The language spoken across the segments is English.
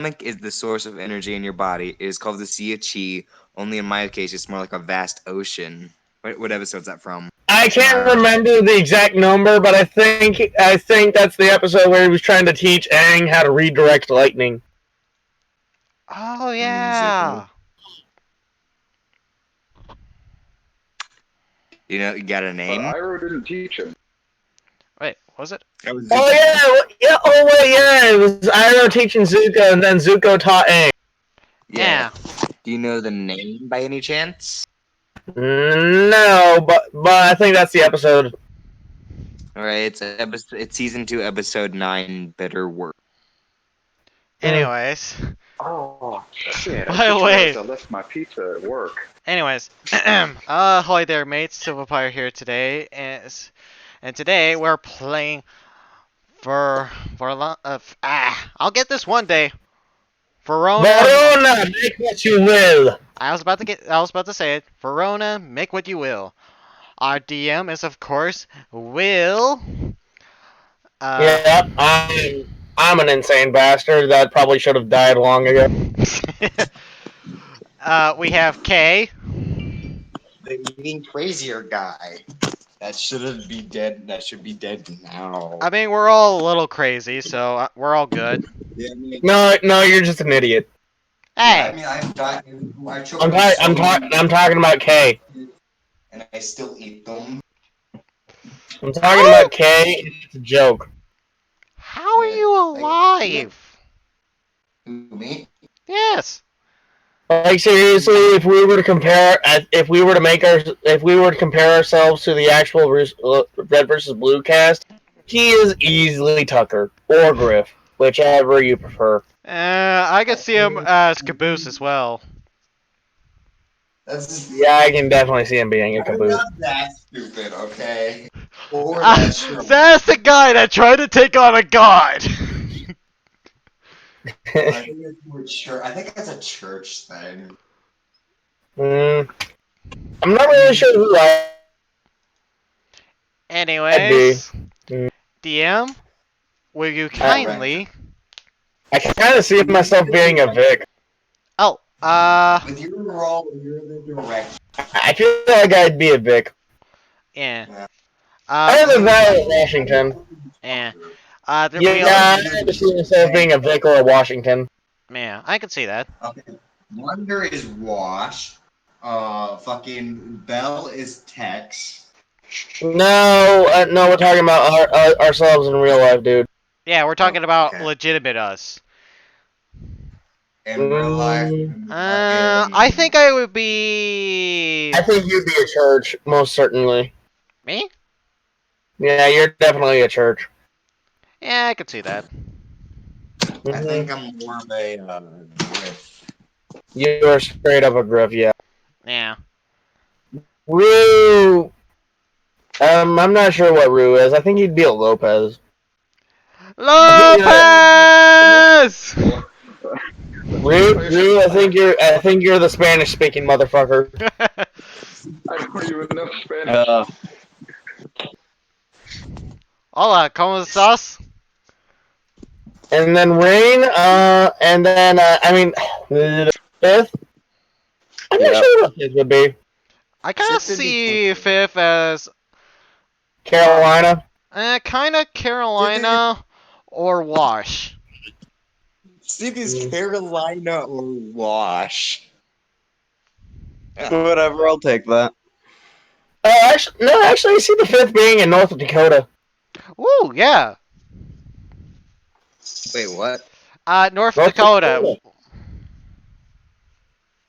is the source of energy in your body. It is called the Sea of Chi. Only in my case, it's more like a vast ocean. What episode's that from? I can't Or remember the exact number, but I think that's the episode where he was trying to teach Aang how to redirect lightning. Oh Zuko. yeah. You got a But name? Iroh didn't teach him. Wait, was it? That was Oh Zuko. yeah, yeah. Oh wait, yeah. It was Iroh teaching Zuko, and then Zuko taught Aang. Yeah. Do you know the name by any chance? No, but I think that's the episode. All right, it's season 2, episode 9. Bitter Work. Anyways. Oh, shit. By I the just way. realized I left my pizza at work. Anyways. Hi there, mates. Silverfire here today, and today we're playing I'll get this one day. Verona. Verona, make what you will. I was about to say it. Verona, make what you will. Our DM is of course Will. Yep, I'm an insane bastard that probably should have died long ago. We have Kay. The even crazier guy. That shouldn't be dead. That should be dead now. I mean, we're all a little crazy, so we're all good. Yeah, I mean, No, you're just an idiot. Hey, I've died. I'm talking about Kay. And I still eat them. I'm talking about Kay. It's a joke. how are you alive? Me? Yes. Like seriously, if we were to compare ourselves to the actual Red versus Blue cast, he is easily Tucker or Griff, whichever you prefer. I could see him as Caboose as well. Yeah, I can definitely see him being a I'm caboose. not that stupid, okay? Or that shit. That's the guy that tried to take on a god. I think it's more church. I think that's a church thing. I'm not really sure who I'd Anyways, be. DM, will you kindly? I can kind of see myself being a Vic. Oh, With your role, you're the director. I feel like I'd be a Vic. yeah. Other than that, Washington. Yeah. Yeah, I can see myself being a Vic or a Washington. Yeah, I can see that. Okay. Wonder is Wash. Fucking Bell is Tex. No, we're talking about ourselves in real life, dude. Yeah, we're talking about okay. legitimate us. In real life. I think I would be. I think you'd be a church, most certainly. Me? Yeah, you're definitely a church. Yeah, I could see that. I think I'm more of a Griff. You're straight up a Griff, yeah. Yeah. Rue. I'm not sure what Rue is. I think he'd be a Lopez. Lopez! Rue, I think you're the Spanish-speaking motherfucker. I don't even know Spanish. Hola, ¿cómo estás? And then Rain, and then Fifth. I'm not sure what Fifth would be. I kind of see Fifth as Carolina. kind of Carolina or Wash. Steve is Carolina or Wash. Whatever, I'll take that. Actually, I see the Fifth being in North Dakota. Ooh, yeah. Wait, what? North Dakota.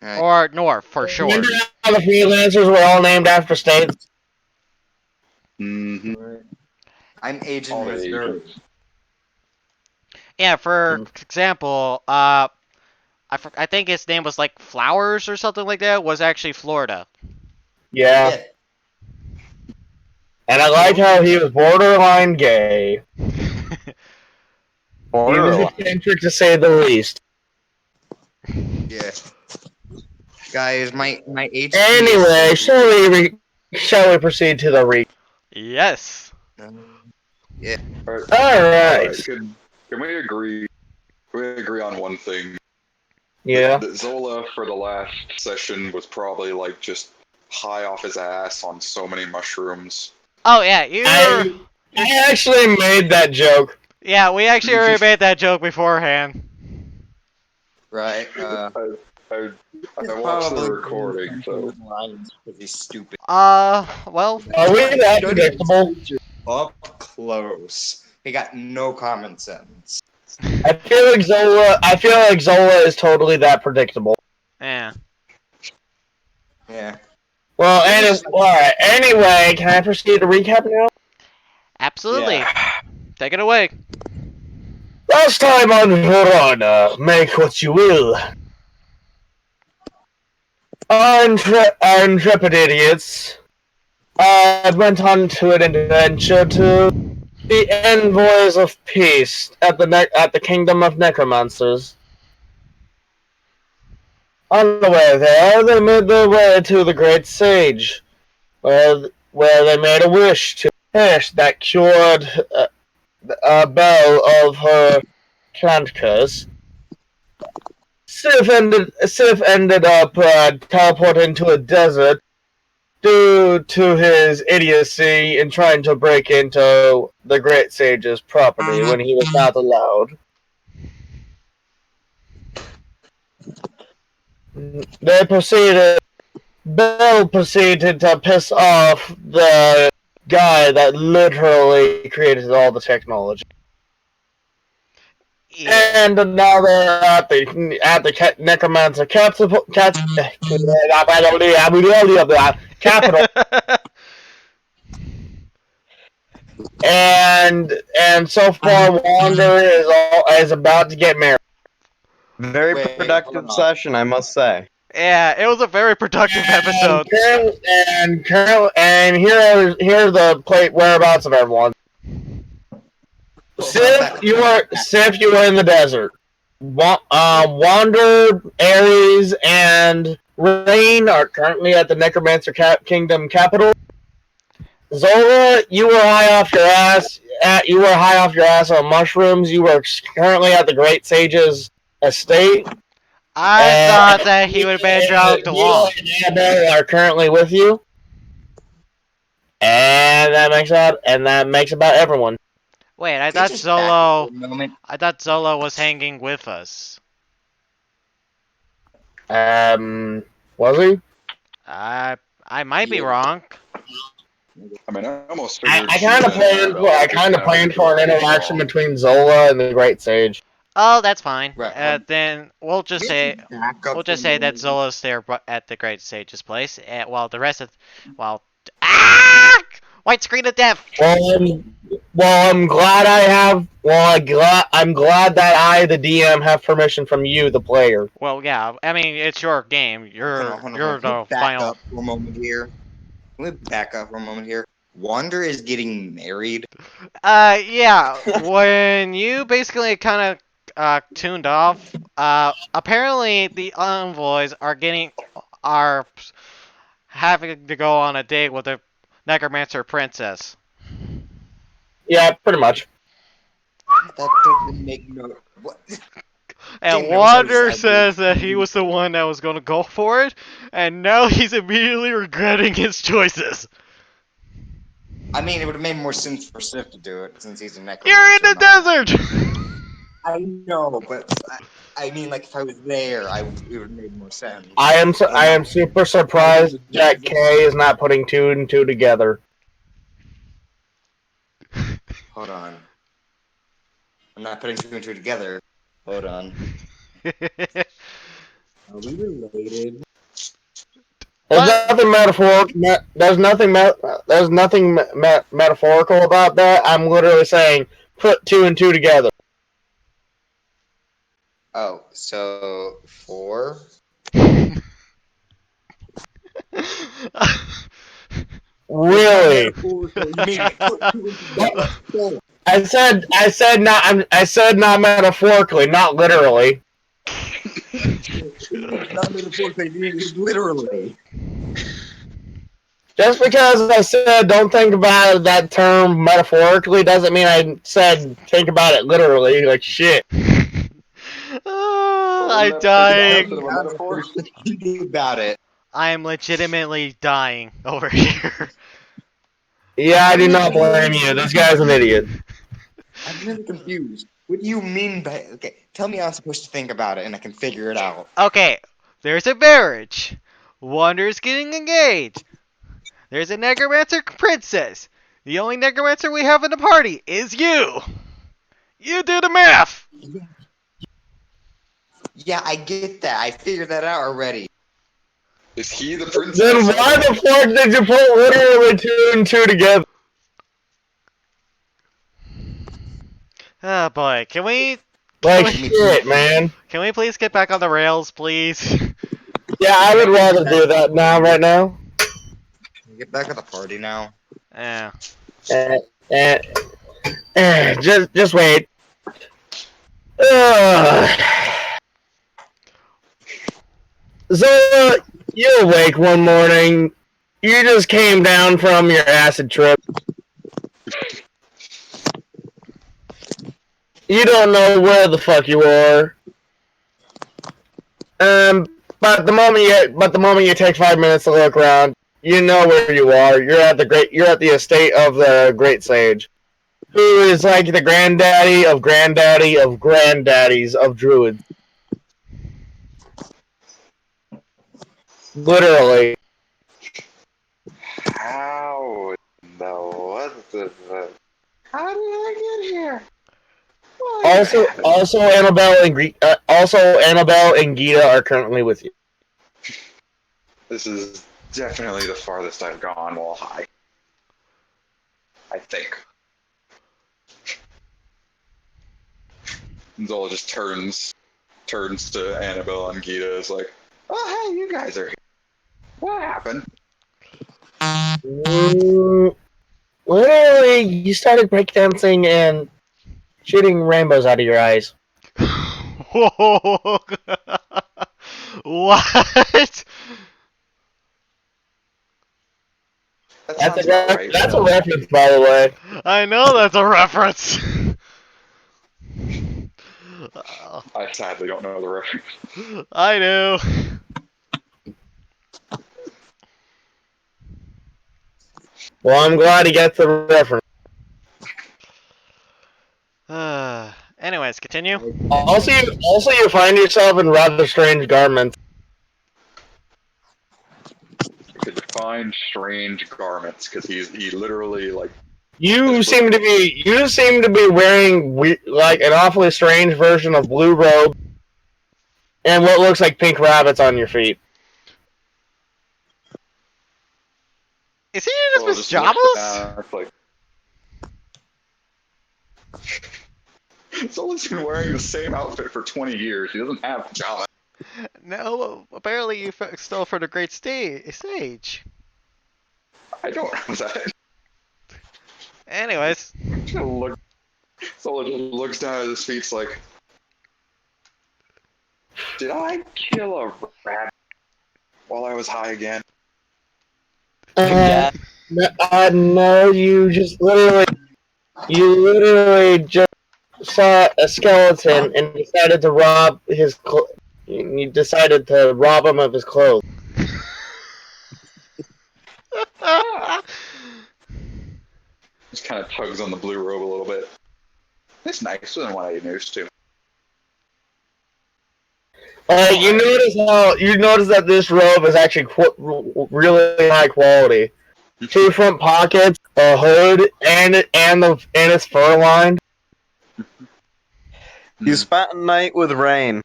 Right. Or North, for sure. Remember how the freelancers were all named after states? Mm-hmm. I'm Agent All the Reserve. agents. Yeah, for example, I think his name was like Flowers or something like that, was actually Florida. Yeah. And I liked how he was borderline gay. He was eccentric to say the least. Yeah. Guys, my HP. Anyway, shall we proceed to the re? Yes. Yeah. Alright. Alright. Can we agree We agree on one thing. Yeah. That Zola for the last session was probably like just high off his ass on so many mushrooms. Oh yeah, you're. I actually made that joke. Yeah, we actually already made that joke beforehand. Right. I, I It's watched the probably recording, so because he's stupid. Well, Are we that Shouldn't predictable? Up close. He got no common sense. I feel like Zola is totally that predictable. yeah. Yeah. Well, alright. Anyway, can I proceed to recap now? Absolutely. Yeah. Take it away. Last time on Verona, make what you will. Our intrepid idiots went on to an adventure to the envoys of peace at the kingdom of necromancers. On the way there, they made their way to the great sage, where they made a wish to fish that cured Belle of her plant curse. Sif ended up teleporting to a desert due to his idiocy in trying to break into the Great Sage's property when he was not allowed. Belle proceeded to piss off the guy that literally created all the technology. Yeah. And now they're at the necromancer capital. And so far, Wander is about to get married. Very Wait, productive hold on. session, I must say. Yeah, it was a very productive episode. And here are the plate whereabouts of everyone. Sif, you were in the desert. Wander, Ares, and Rain are currently at the Necromancer Kingdom capital. Zola, you were high off your ass. You were high off your ass on mushrooms. You were currently at the Great Sage's estate. I thought that he would have been dragged along. And Annabelle are currently with you, and that makes about everyone. Wait, I Can we thought just back up Zolo. for a moment? I thought Zolo was hanging with us. Was he? I might be wrong. I mean, I almost figured. I kind of planned for an interaction between Zola and the Great Sage. Oh, that's fine. Right. Then we'll just say Back up we'll just for a say that moment. Zolo's there at the Great Sage's place, while the rest of ah, white screen of death. I'm glad I have. I'm glad that I, the DM, have permission from you, the player. Well, yeah. I mean, it's your game. You're Hold on. you're Can we the back final. up for a moment here. Can we back up for a moment here? Wander is getting married. Yeah. When you basically kind of tuned off, apparently the envoys are having to go on a date with the necromancer princess. Yeah, pretty much. That doesn't make no. What? And Didn't know Wander that was says that he was the one that was going to go for it, and now he's immediately regretting his choices. I mean, it would have made more sense for Sif to do it since he's a necromancer. You're in the not- desert! I know, but I mean, like if I was there, it would have made more sense. I am super surprised that Kay is not putting two and two together. Hold on. I'm not putting two and two together. Hold on. Are we related? There's nothing metaphorical. There's nothing metaphorical about that. I'm literally saying put two and two together. Oh, so 4. Really? You mean put 2 and 2 together? 4. I said not metaphorically, not literally. Not metaphorically, you mean literally. Just because I said don't think about that term metaphorically doesn't mean I said think about it literally. Like shit. I'm Tell dying. me about it. What you do about it? I am legitimately dying over here. Yeah, I do not blame you. This guy's an idiot. I'm really confused. What do you mean by okay? Tell me how I'm supposed to think about it, and I can figure it out. Okay, there's a marriage. Wander's getting engaged. There's a necromancer princess. The only necromancer we have in the party is you. You do the math. Yeah, I get that. I figured that out already. Is he the princess? Then why the fuck did you put literally 2 and 2 together? Oh boy, can we Like Give me shit, man. can we please get back on the rails, please? Yeah, I would rather do that now, right now. Get back at the party now. Yeah. Uh, uh, just wait. Ugh. So, you're awake one morning. You just came down from your acid trip. You don't know where the fuck you are. But the moment you take 5 minutes to look around, you know where you are. You're at the estate of the Great Sage, who is like the granddaddy of granddaddies of druids. Literally. How in the what the how did I get here? What happened? Also Annabelle and Gita are currently with you. This is definitely the farthest I've gone while high. I think. Zola just turns to Annabelle and Gita is like, oh hey, you guys are here. What happened? Literally, you started breakdancing and shooting rainbows out of your eyes. Whoa. What? That That's sounds about right. that's a reference, by the way. I know that's a reference. I sadly don't know the reference. I do. Well, I'm glad he gets the reference. Anyways, continue. Also, you find yourself in rather strange garments. Could define strange garments because he literally like You seem to be wearing like an awfully strange version of blue robe and what looks like pink rabbits on your feet. Is he in his just looks pajamas? back, like Zola's been wearing the same outfit for 20 years. He doesn't have pajamas. No, apparently you stole for the great stage. I don't know that. Anyways. Look, Zola just looks down at his feet, like, did I kill a rabbit while I was high again? No, you literally just saw a skeleton and decided to rob his. You decided to rob him of his clothes. Just kind of tugs on the blue robe a little bit. It's nicer than what I used to. You notice that this robe is actually really high quality. 2 front pockets, a hood, and it's fur lined. You spent a night with rain.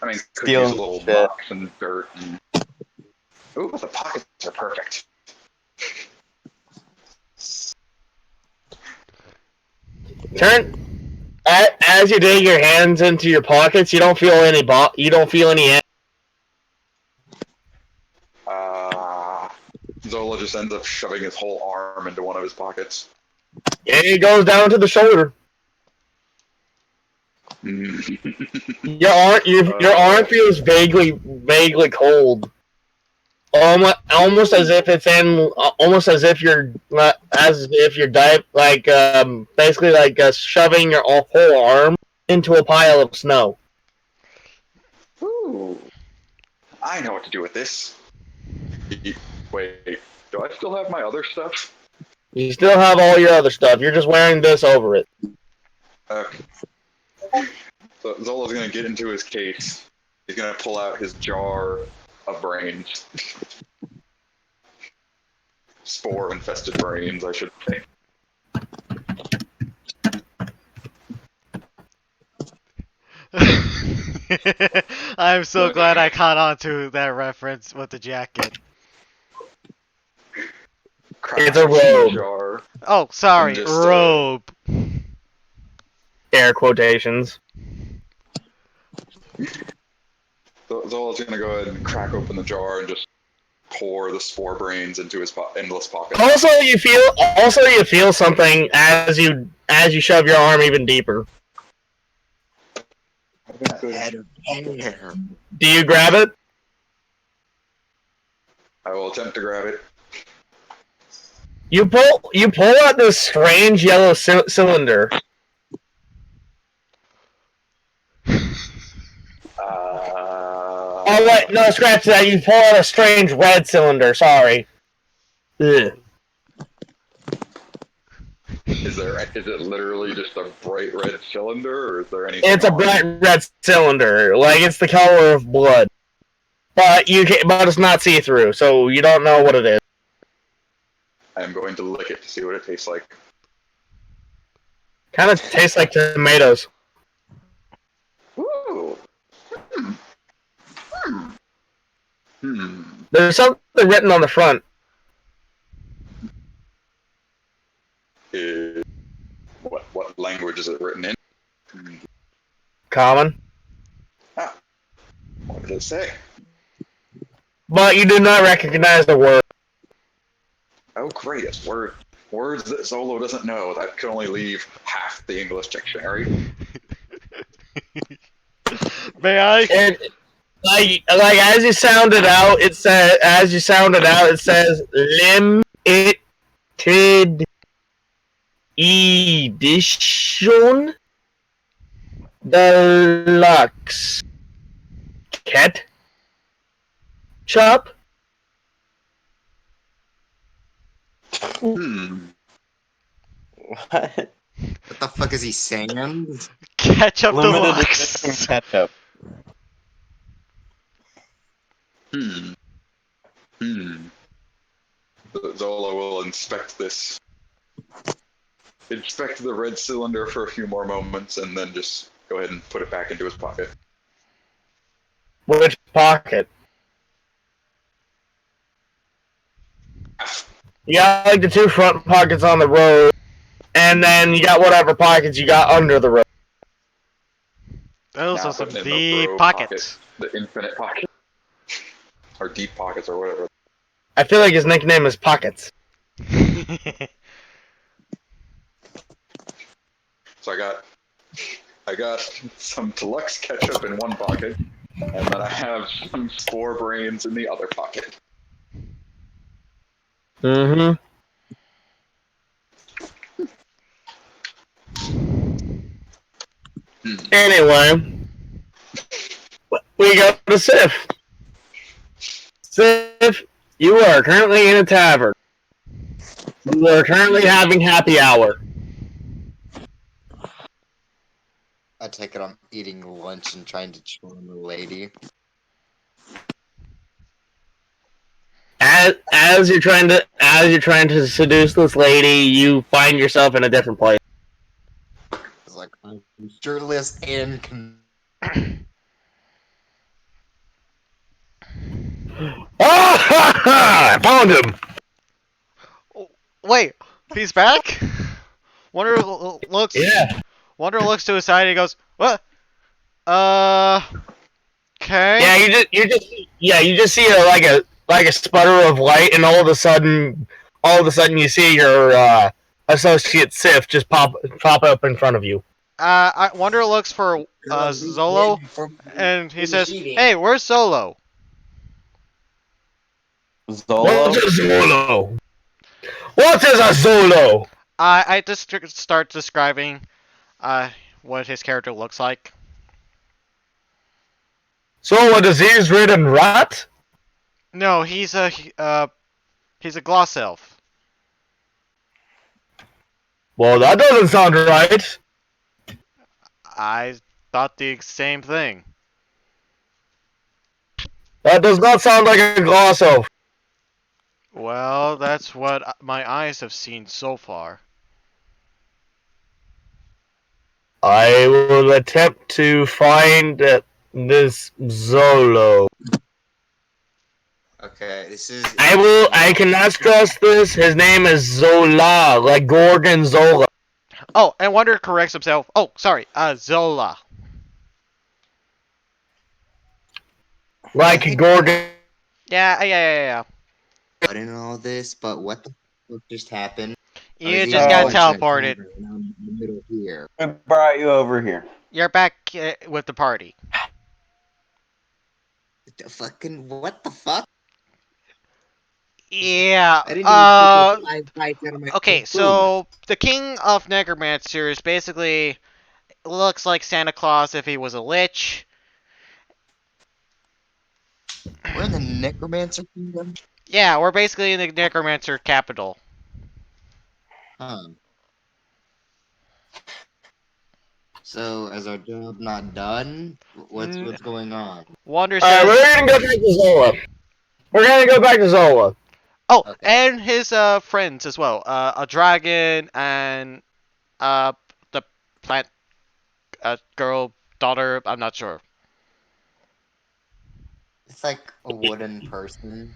I mean, could Stealing use a little shit. muck and dirt. And... Ooh, the pockets are perfect. As you dig your hands into your pockets, you don't feel any Zola just ends up shoving his whole arm into one of his pockets. It goes down to the shoulder. Your arm feels vaguely cold. almost as if it's in, almost as if you're basically like shoving your whole arm into a pile of snow. Ooh. I know what to do with this. Wait, do I still have my other stuff? You still have all your other stuff. You're just wearing this over it. Okay. So Zolo's gonna get into his case. He's gonna pull out his jar of brains. Spore-infested brains, I should say. I'm so glad I caught on to that reference with the jacket. It's a robe. Jar. Oh, sorry, Just, robe. Air quotations. Zolo's gonna go ahead and crack open the jar and just pour the spore brains into his endless pocket. Also, you feel something as you shove your arm even deeper. A head of hair. Do you grab it? I will attempt to grab it. You pull out this strange yellow cylinder. Oh wait, no, scratch that. You pull out a strange red cylinder. Sorry. Ugh. Is it literally just a bright red cylinder, or is there anything? It's a bright red cylinder, like it's the color of blood, but it's not see through, so you don't know what it is. I'm going to lick it to see what it tastes like. Kind of tastes like tomatoes. Ooh. There's something written on the front. What language is it written in? Common. Ah, what does it say? But you do not recognize the word. Oh, great! It's words that Zolo doesn't know. That could only leave half the English dictionary. May I? And like as you sound it out, it says limited edition deluxe ketchup. What? What the fuck is he saying? Ketchup Limited deluxe. edition ketchup. Zolo will inspect the red cylinder for a few more moments, and then just go ahead and put it back into his pocket. Which pocket? You got like the two front pockets on the road, and then you got whatever pockets you got under the road. Those Now are some put it in the deep bro pockets. pocket, the infinite pocket, or deep pockets, or whatever. I feel like his nickname is Pockets. So I got some deluxe ketchup in one pocket, and then I have some spore brains in the other pocket. Mm-hmm. Anyway, we go to Sif. Sif, you are currently in a tavern. You are currently having happy hour. I take it I'm eating lunch and trying to chill on the lady. As you're trying to seduce this lady, you find yourself in a different place. It's like I'm shirtless and I found him. Wait, he's back? Wonder looks. Yeah. Wonder looks to his side. And he goes, "What? Okay." Yeah, you just see like a sputter of light, and all of a sudden you see your associate Sif just pop up in front of you. I Wonder looks for Zolo, and he says, "Hey, where's Solo?" Zolo? What's a Zolo? What is a Zolo? I just start describing what his character looks like. So a disease-ridden rat? No, he's a gloss elf. Well, that doesn't sound right. I thought the same thing. That does not sound like a gloss elf. Well, that's what my eyes have seen so far. I will attempt to find this Zolo. Okay, this is. I cannot stress this. His name is Zola, like Gorgonzola. Oh, and Wonder corrects himself. Oh, sorry, Zola. Like I think Gorgon. Yeah. I didn't know this, but what the fuck just happened? I was You just eating got lunch in a teleported. tavern, and I'm in the middle here. I brought you over here. You're back with the party. What the fuck? Yeah. I didn't even take like 5 bites out of my Okay, own food. so the king of necromancers basically looks like Santa Claus if he was a lich. We're in the Necromancer Kingdom? Yeah, we're basically in the necromancer capital. Huh. So, is our job not done? What's going on? Wonder Alright, says. we're gonna go back to Zola. We're gonna go back to Zola. Oh, Okay. and his friends as well. A dragon and the plant girl daughter. I'm not sure. It's like a wooden person.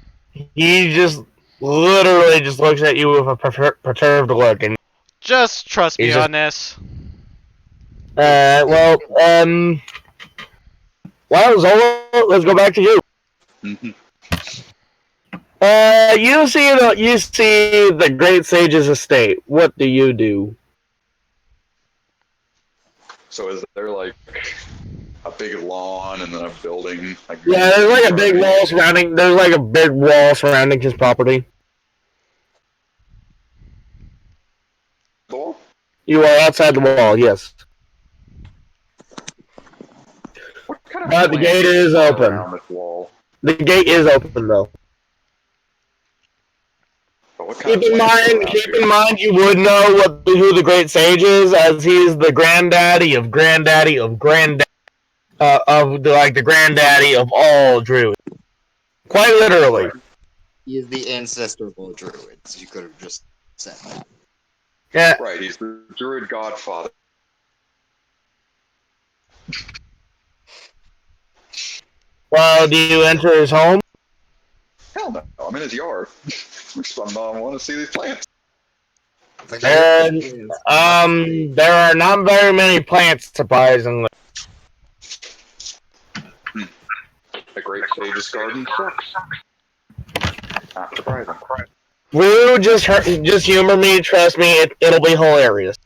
He just literally just looks at you with a perturbed look, and Just trust me He's just- on this. well, well, Zola, let's go back to you. Mhm. You see the Great Sage's estate. What do you do? So is there like a big lawn and then a building? Like Yeah, there's like a big wall surrounding. There's like a big wall surrounding his property. Door? You are outside the wall, yes. What kind of But the plants gate is are open. around this wall? The gate is open though. But what kind of plants are around Keep here? in mind, you would know who the Great Sage is, as he's the granddaddy of granddaddy of granddaddy the granddaddy of all druids. Quite literally. He is the ancestor of all druids. You could have just said that. Yeah. Right, he's the druid godfather. Well, do you enter his home? Hell no, I'm in his yard. I want to see these plants. It's like, There are not very many plants, surprisingly. The Great Sage's garden sucks. Not surprising. Rue, just humor me. Trust me, it'll be hilarious.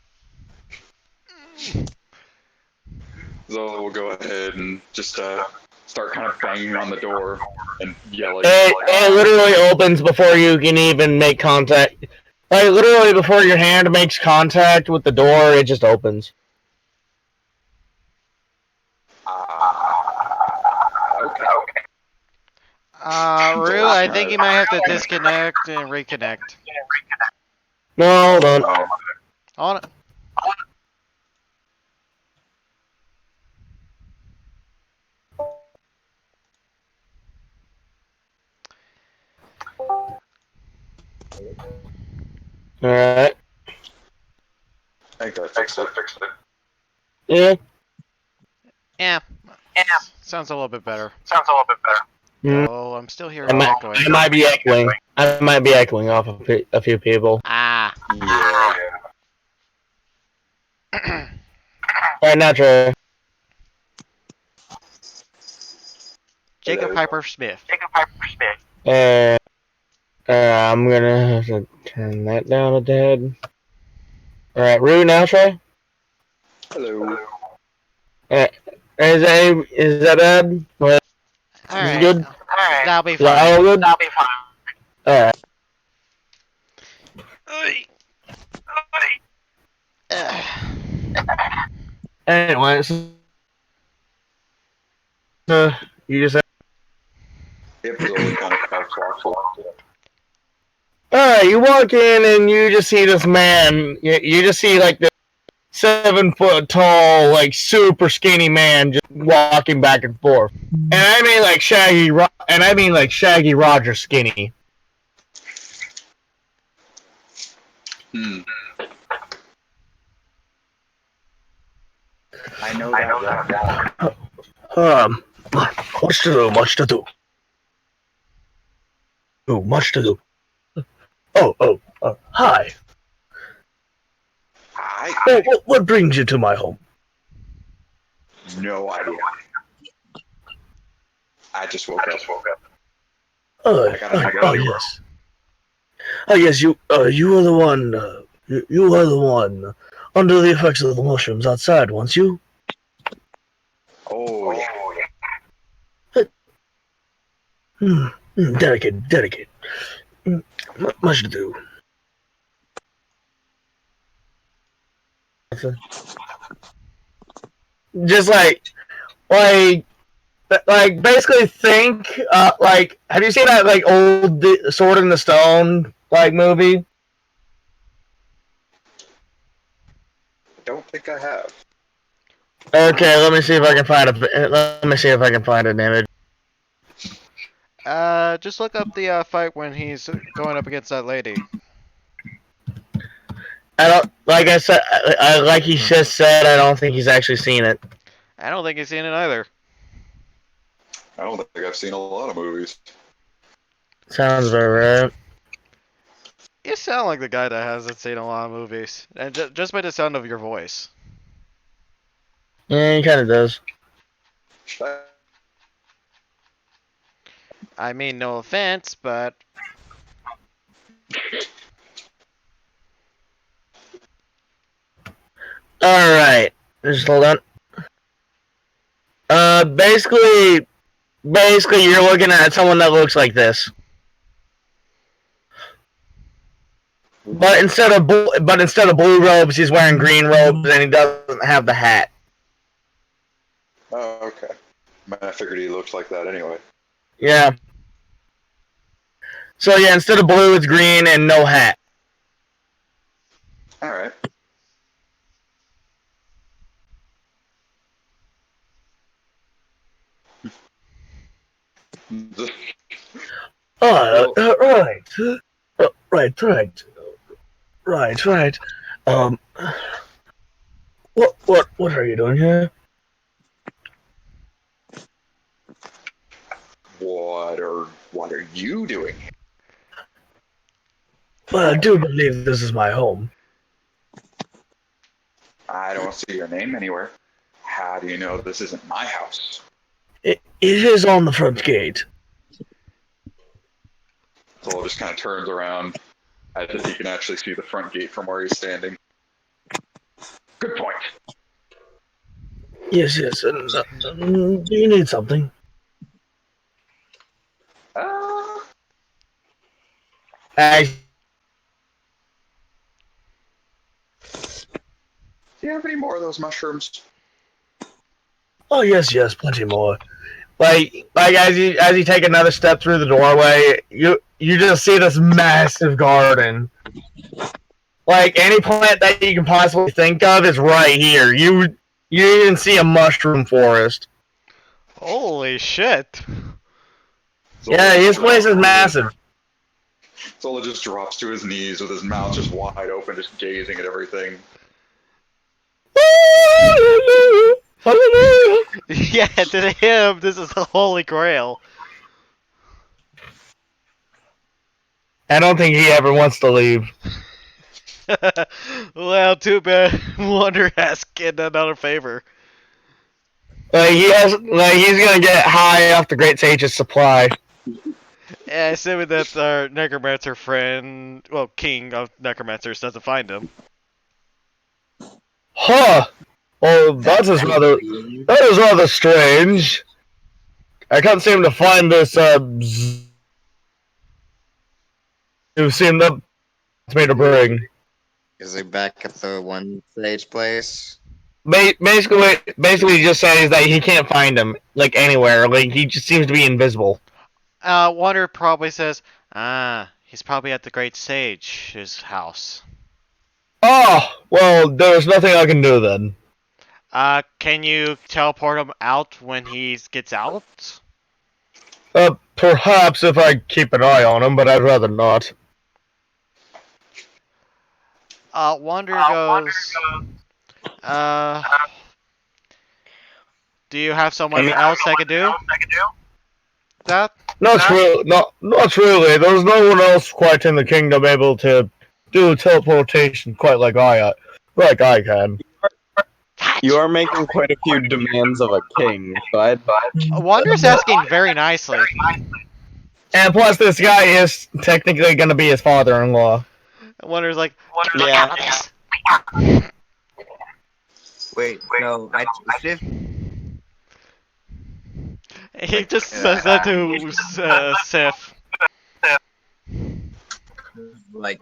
Zola will go ahead and just start kind of banging on the door and yelling. It literally opens before you can even make contact. Like, literally before your hand makes contact with the door, it just opens. Okay. Rue, I think you might have to disconnect and reconnect. No, hold on. On it. Alright. I think that fixed it. Yeah. Yeah. Sounds a little bit better. Mm. Oh, I'm still hearing I echoing. might be echoing. I might be echoing off a few people. Ah. Yeah. Alright, now Trey. Jacob Piper Smith. I'm gonna have to turn that down a tad. Alright, Rue, now Trey? Hello. Is that bad? Well, Alright. good? That'll be Is that all fine. good? Alright. Ugh. Anyway, you just Yep, Zola kind of walks along. alright, you walk in and you just see this man. You just see like this 7 foot tall, like super skinny man just walking back and forth. And I mean like Shaggy Roger skinny. Hmm. I know that. Much to do, much to do. Oh, much to do. Hi. What brings you to my home? No idea. I just woke up. Oh, yes. Oh, yes, you were the one, you were the one under the effects of the mushrooms outside, weren't you? Oh, yeah. Delicate. Much to do. Just like basically think, like, have you seen that like old Sword in the Stone like movie? Don't think I have. Okay, let me see if I can find an image. Just look up the fight when he's going up against that lady. I don't, like I said, like he just said, I don't think he's actually seen it. I don't think he's seen it either. I don't think I've seen a lot of movies. Sounds about right. You sound like the guy that hasn't seen a lot of movies, and just by the sound of your voice. Yeah, he kind of does. I mean, no offense, but All right, just hold on. Basically, you're looking at someone that looks like this. But instead of blue robes, he's wearing green robes, and he doesn't have the hat. Oh, okay. I figured he looked like that anyway. Yeah. So yeah, instead of blue, it's green and no hat. All right. Right. Um, what are you doing here? What are you doing? Well, I do believe this is my home. I don't see your name anywhere. How do you know this isn't my house? It is on the front gate. Zol just kind of turns around as if he can actually see the front gate from where he's standing. Good point. Yes. Do you need something? I Do you have any more of those mushrooms? Oh yes, plenty more. Like as you take another step through the doorway, you just see this massive garden. Like any plant that you can possibly think of is right here. You even see a mushroom forest. holy shit! Yeah, this place is massive. Zola just drops to his knees with his mouth just wide open, just gazing at everything. Yeah, to him, this is the holy grail. I don't think he ever wants to leave. Well, too bad. Wonder has getting another favor. He's gonna get high off the Great Sage's supply. Yeah, assuming that our necromancer friend, well, king of necromancers, doesn't find him. Huh. Well, that is rather strange. I can't seem to find this You've seen them. It's made a bring. Is he back at the one stage place? Basically, just says that he can't find him like anywhere. Like he just seems to be invisible. Wonder probably says, he's probably at the Great Sage's house. Oh, well, there's nothing I can do then. Can you teleport him out when he gets out? Perhaps if I keep an eye on him, but I'd rather not. Wonder goes, do you have someone else that can do that? Not really. There's no one else quite in the kingdom able to do teleportation quite like I can. You are making quite a few demands of a king, but Wonder's asking very nicely. And plus, this guy is technically going to be his father-in-law. Wonder's like, look Yeah. out of this. Wait, no, He just says that to Sif. like,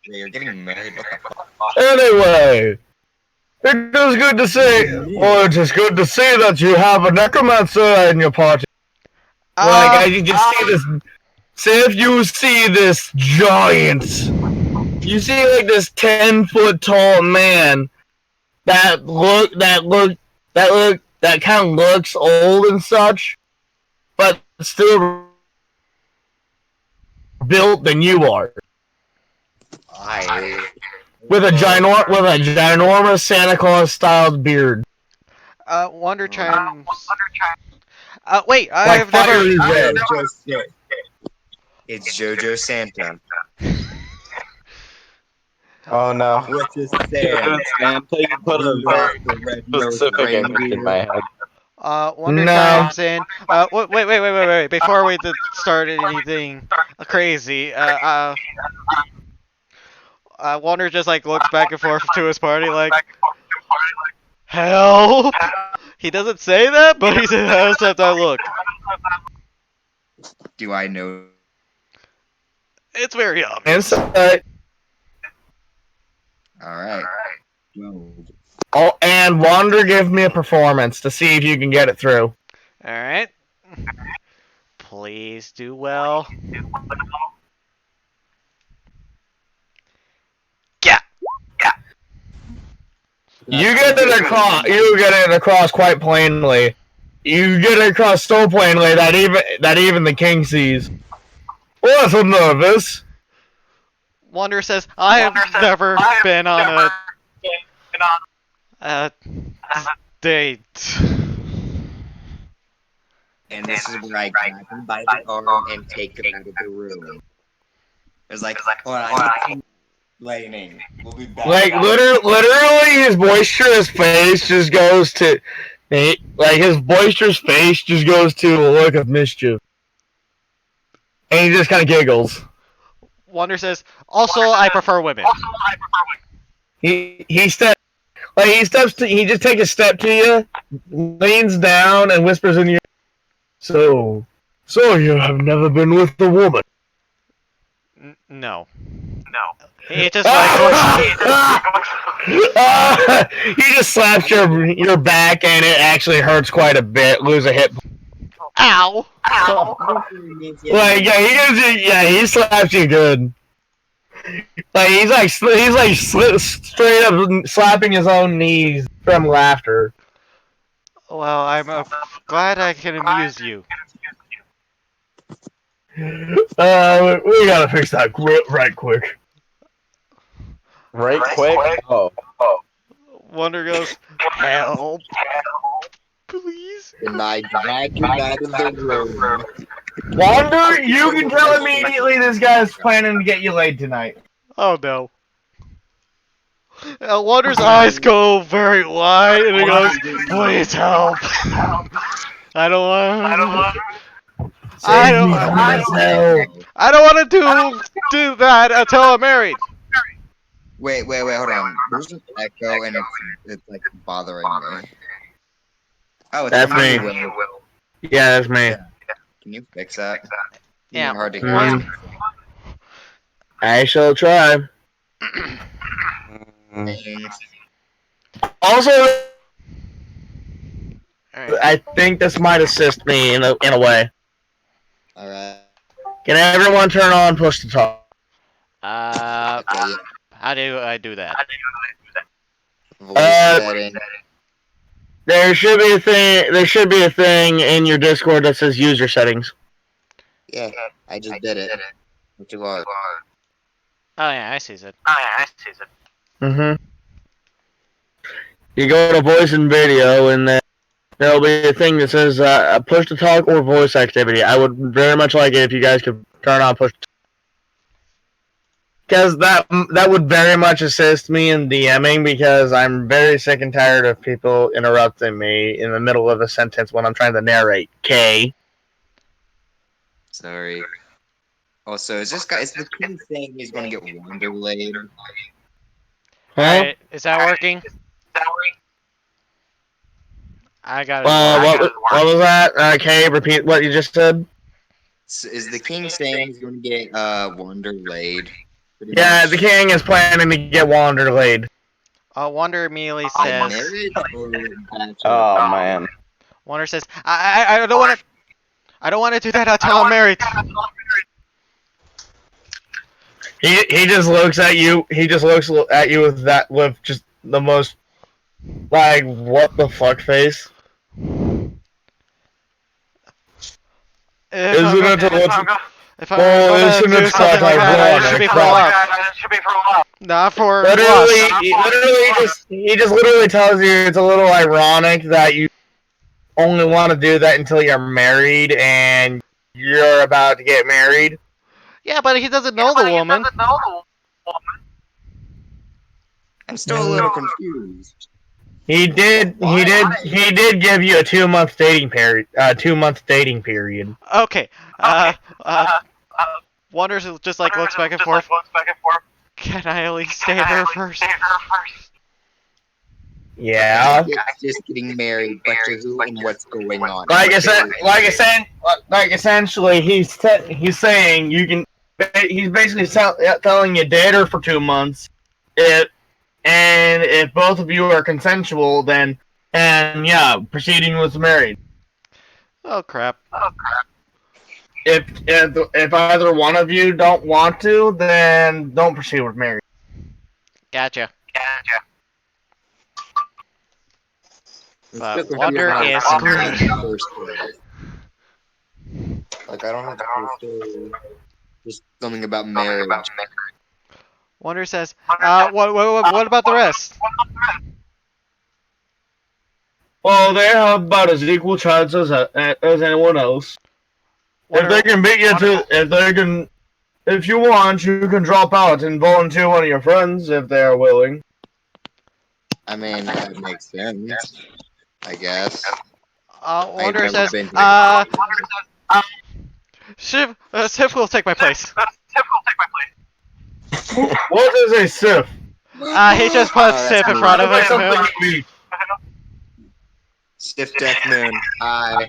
yeah, you're getting married. What the fuck? Anyway, it is good to see. Well, it is good to see that you have a necromancer in your party. I can just see this. Say if you see this giant, you see like this 10-foot tall man that kind of looks old and such, but still built than you are. With a ginormous Santa Claus styled beard. Wonder chimes. Wait, Like I've never. fiery red. It's JoJo Santa. oh no. What's his Until you put a specific image in my head. Wonder No. chimes in. Wait. Before we start anything crazy, Wonder just like looks back and forth to his party like, help! He doesn't say that, but he says, how does that look? Do I know? It's very obvious. Insight. Alright. Oh, and Wander, give me a performance to see if you can get it through. Alright. Please do well. Yeah. You get it across. You get it across quite plainly. You get it across so plainly that even the king sees. Well, so nervous. Wonder says, I have never been on a date. And this is where I grab him by the arm and take him out of the room. It's like, hold on, I need some lightning. We'll be back. Like literally, his boisterous face just goes to, his boisterous face just goes to a look of mischief, and he just kind of giggles. Wonder says, also, I prefer women. He steps he just takes a step to you, leans down, and whispers in your ear, So you have never been with a woman? No. He just like he just slaps your back, and it actually hurts quite a bit. Lose a hit. ow. Like he slaps you good. Like he's straight up slapping his own knees from laughter. Well, I'm glad I can amuse you. We gotta fix that right quick. Right quick? Oh. Wonder goes, help. Please. And I drag him out of the room. Wander, you can tell immediately this guy's planning to get you laid tonight. Oh no. Wonder's eyes go very wide and he goes, please help. I don't want to do that until I'm married. Wait, hold on. There's an echo and it's like bothering me. Oh, it's That's from me. you, Will. Yeah, that's me. Can you fix that? Yeah. Hard to Mm. hear. I shall try. Thanks. Also, Alright. I think this might assist me in a way. Alright. Can everyone turn on push to talk? Okay, yeah. How do I do that? Voice Uh, setting. There should be a thing. There should be a thing in your Discord that says user settings. Yeah, I just did it. Not too hard. Oh yeah, I see it. Mm-hmm. You go to voice and video, and then there'll be a thing that says push to talk or voice activity. I would very much like it if you guys could turn on push to talk. Because that would very much assist me in DMing, because I'm very sick and tired of people interrupting me in the middle of a sentence when I'm trying to narrate. K. Sorry. Also, is the king saying he's gonna get Wanderlaid? Huh? Alright, is that working? I got it. What was that? K, repeat what you just said. Is the king saying he's gonna get Wanderlaid? Yeah, the king is planning to get Wanderlaid. Wander immediately By says. marriage or bachelor? Oh man. Wander says, I don't want to. I don't want to do that until I'm married. He just looks at you. He just looks at you with just the most like what the fuck face. If Isn't I'm it? if I'm Well, gonna isn't do it something like that, it should be for love, ironic? not for Literally, lust. he just literally tells you it's a little ironic that you only want to do that until you're married and you're about to get married. Yeah, but he doesn't know the woman. I'm still a little confused. He did give you a 2-month dating period. 2-month dating period. Okay. Wanders just like looks back and forth. Can I at least date her first? Yeah. Just getting married, but to who and what's going on? Like essentially, he's saying you can. He's basically telling you date her for 2 months. And if both of you are consensual, then yeah, proceeding with married. Oh crap. If either one of you don't want to, then don't proceed with marriage. Gotcha. I'm But still Wander confused is how screwed. the first place. Like I don't have the first story. Just something about marriage. Wander says, what about the rest? Well, they have about as equal chances as anyone else. Wander, If they can beat you to, if you want, you can drop out and volunteer one of your friends if they are willing. I mean, that makes sense. I guess. Wander I've never says, been to Sif will take my place. What is a Sif? He just puts Sif in front of Sounds like him. something you eat. Stiff Death Moon. Hi.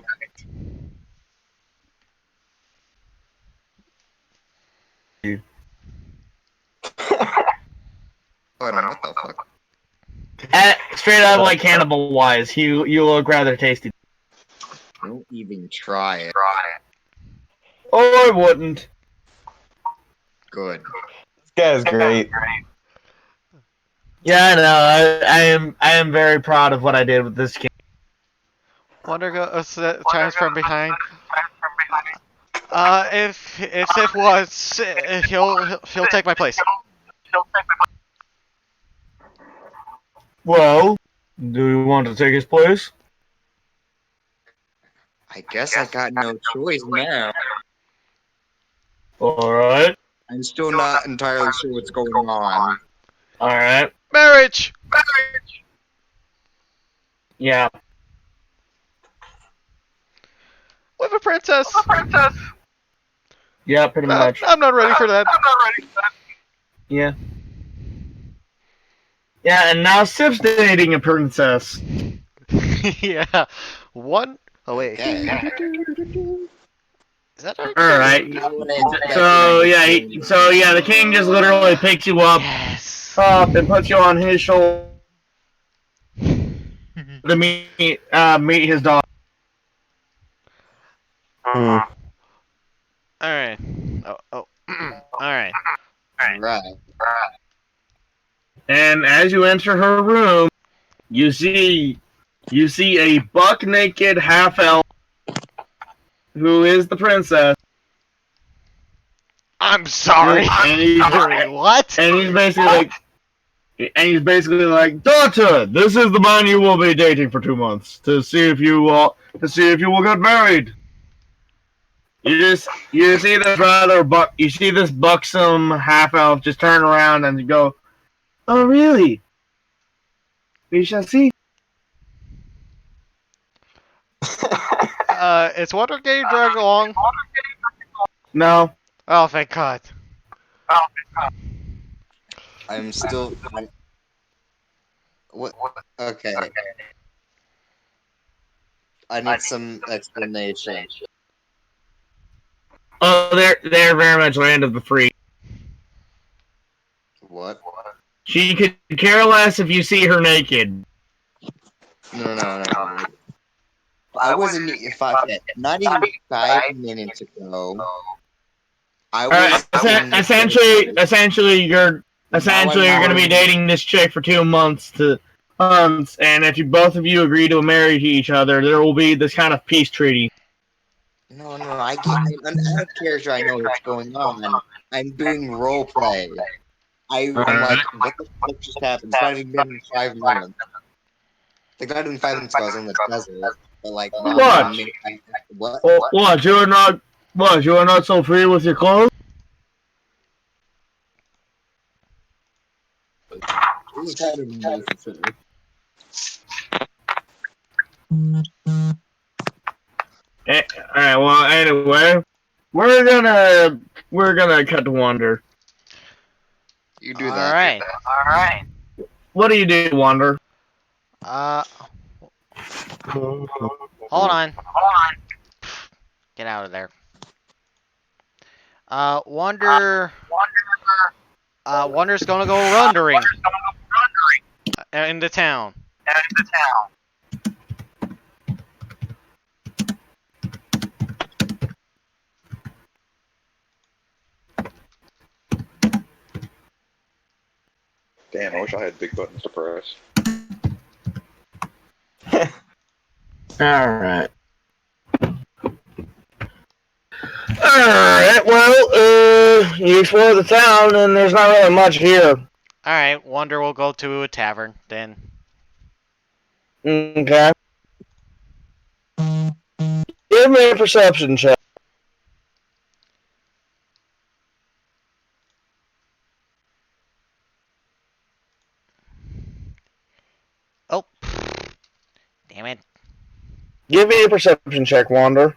Hold on, what the fuck? Straight up like cannibal wise, you look rather tasty. Don't even try it. Oh, I wouldn't. Good. This guy's great. Yeah, I know. I am very proud of what I did with this game. Wander chimes from behind. If Sif wants, he'll take my place. Well, do you want to take his place? I guess I got no choice now. Alright. I'm still not entirely sure what's going on. Alright. Marriage. Yeah. With a princess. Yeah, pretty much. I'm not ready for that. Yeah. Yeah, and now Sif's dating a princess. Yeah. One. Oh wait. Okay. Is that our All right. So yeah, the king just literally picks you Yes. up and puts you on his shoulder to meet his daughter. All right. Oh. All right. Right. And as you enter her room, you see a buck naked half elf who is the princess. I'm sorry. What? And he's basically like, daughter, this is the man you will be dating for 2 months to see if you will get married. You see this buxom half elf just turn around and go, oh really? We shall see. Is Water getting dragged along? No. Oh, thank God. I'm still. What? Okay. I need some explanation. Oh, they're very much land of the free. What? She could care less if you see her naked. No. I wasn't not even 5 minutes ago. I was Essentially, you're going to be dating this chick for 2 months and if both of you agree to marry each other, there will be this kind of peace treaty. No. I'm out of character. I know what's going on. I'm doing role play. I'm like, what the fuck just happened? It's not even been 5 minutes. Like, not even 5 minutes ago, I was in the desert. But like, now what? What? You are not so free with your clothes? It was kind of necessary. Alright, well, anyway, we're gonna cut to Wander. You do that. All right. What do you do, Wander? Hold on. Get out of there. Wander's gonna go wandering into town. Damn, I wish I had big buttons to press. Alright. Alright, well, you explore the town and there's not really much here. Alright, Wander will go to a tavern then. Okay. Give me a perception check. Oh. Damn it. Give me a perception check, Wander.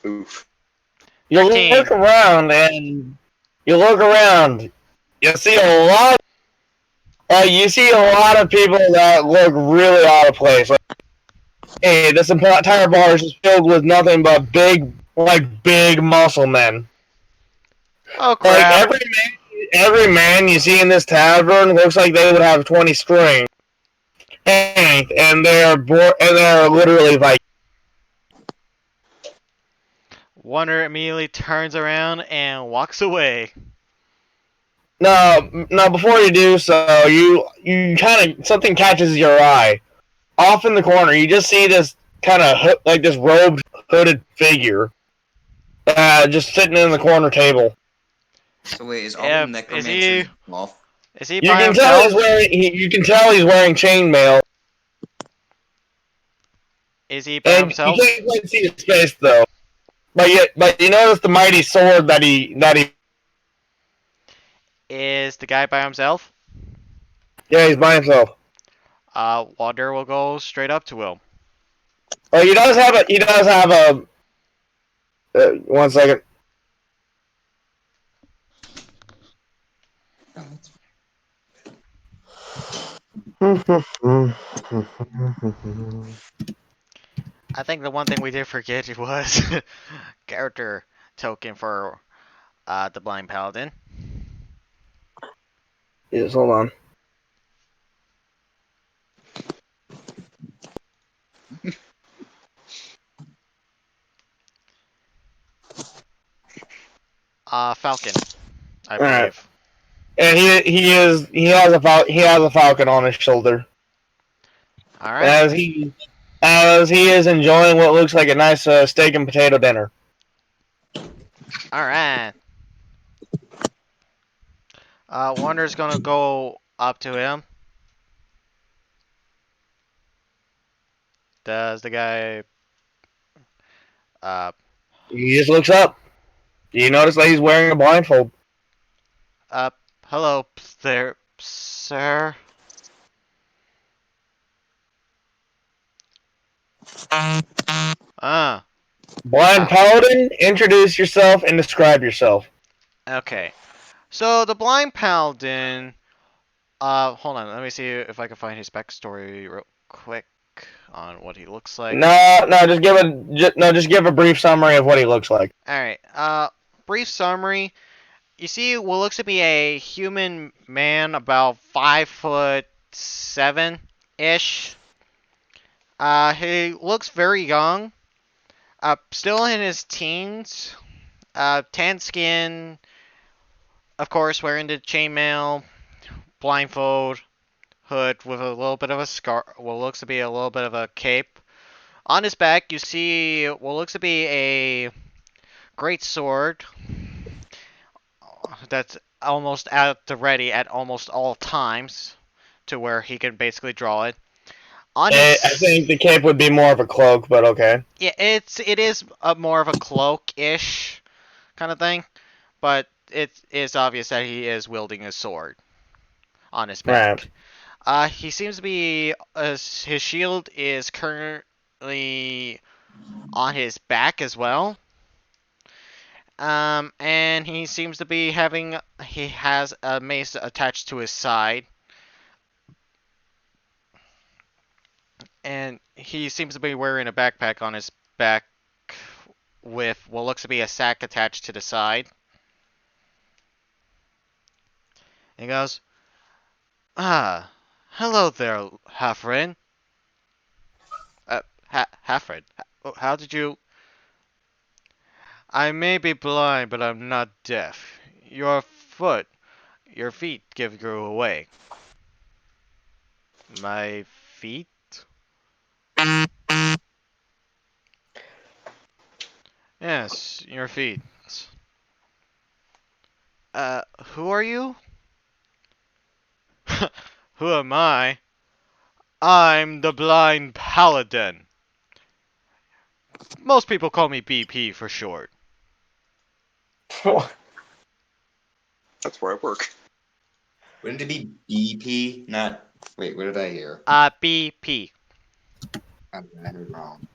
Oof. You 13. look around and you see a lot. You see a lot of people that look really out of place. Like, hey, this entire bar is just filled with nothing but big muscle men. Oh Like crap. every man you see in this tavern looks like they would have 20 strings, and they're literally like. Wander immediately turns around and walks away. No, before you do so, you kind of something catches your eye. Off in the corner, you just see this kind of this robed, hooded figure, just sitting in the corner table. So wait, is all the necromancers off? Is he by himself? You can tell he's wearing chainmail. Is he by himself? You can't quite see his face though. But you notice the mighty sword that he. Is the guy by himself? Yeah, he's by himself. Wander will go straight up to him. Oh, he does have a. 1 second. I think the one thing we did forget was character token for the blind paladin. Yes, hold on. Falcon, I All right. believe. And he has a falcon on his shoulder All right. as he is enjoying what looks like a nice steak and potato dinner. All right. Wander's gonna go up to him. Does the guy? Uh, He just looks up. You notice that he's wearing a blindfold. uh, hello there, sir. Ah. Blind paladin, introduce yourself and describe yourself. Okay. So the blind paladin. Hold on. Let me see if I can find his backstory real quick on what he looks like. No, just give a brief summary of what he looks like. All right. Brief summary. You see what looks to be a human man, about 5'7" ish. He looks very young. Still in his teens. Tan skin. Of course, wearing the chainmail, blindfold, hood with a little bit of a scar. What looks to be a little bit of a cape. On his back, you see what looks to be a great sword that's almost at the ready at almost all times, to where he can basically draw it. On I his think the cape would be more of a cloak, but okay. Yeah, it is a more of a cloak-ish kind of thing, but it is obvious that he is wielding a sword on his Right. back. He seems to be his shield is currently on his back as well. And he seems to be he has a mace attached to his side, and he seems to be wearing a backpack on his back with what looks to be a sack attached to the side. And he goes, "Ah, hello there, Halfrin. Halfrin, how did you? I may be blind, but I'm not deaf. Your feet give you away. My feet? Yes, your feet. Who are you? Who am I? I'm the blind paladin. Most people call me BP for short. That's where I work. Wouldn't it be BP? Not. Wait, what did I hear? BP. I heard wrong.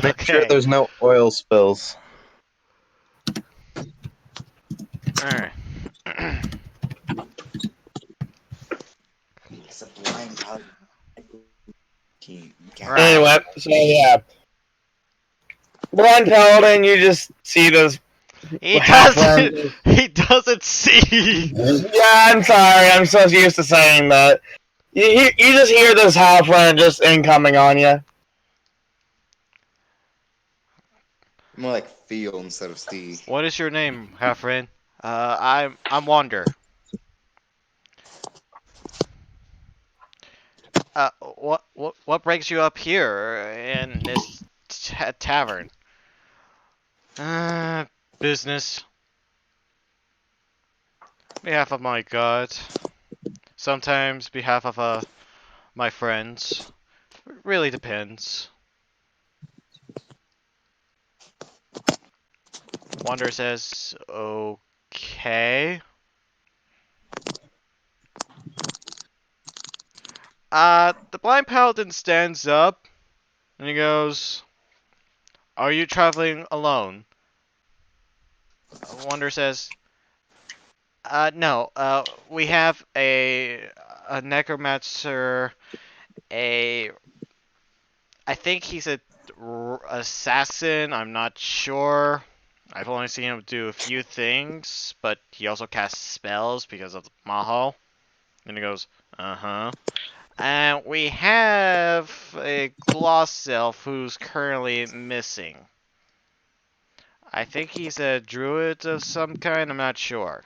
Make sure Okay. there's no oil spills. Alright. It's a blind paladin. Right. Anyway, so yeah. Blind paladin, you just see this He half-run. doesn't. He doesn't see. Yeah, I'm sorry. I'm so used to saying that. You just hear this half-run just incoming on you. More like feel instead of see. What is your name, Halfrin? I'm Wander. What brings you up here in this tavern? Business. Behalf of my god. Sometimes behalf of my friends. Really depends. Wander says, okay. The blind paladin stands up and he goes, Are you traveling alone? Wonder says, no. We have a necromancer, a I think he's a assassin. I'm not sure. I've only seen him do a few things, but he also casts spells because of Maho. And he goes, uh-huh. And we have a gloss elf who's currently missing. I think he's a druid of some kind. I'm not sure.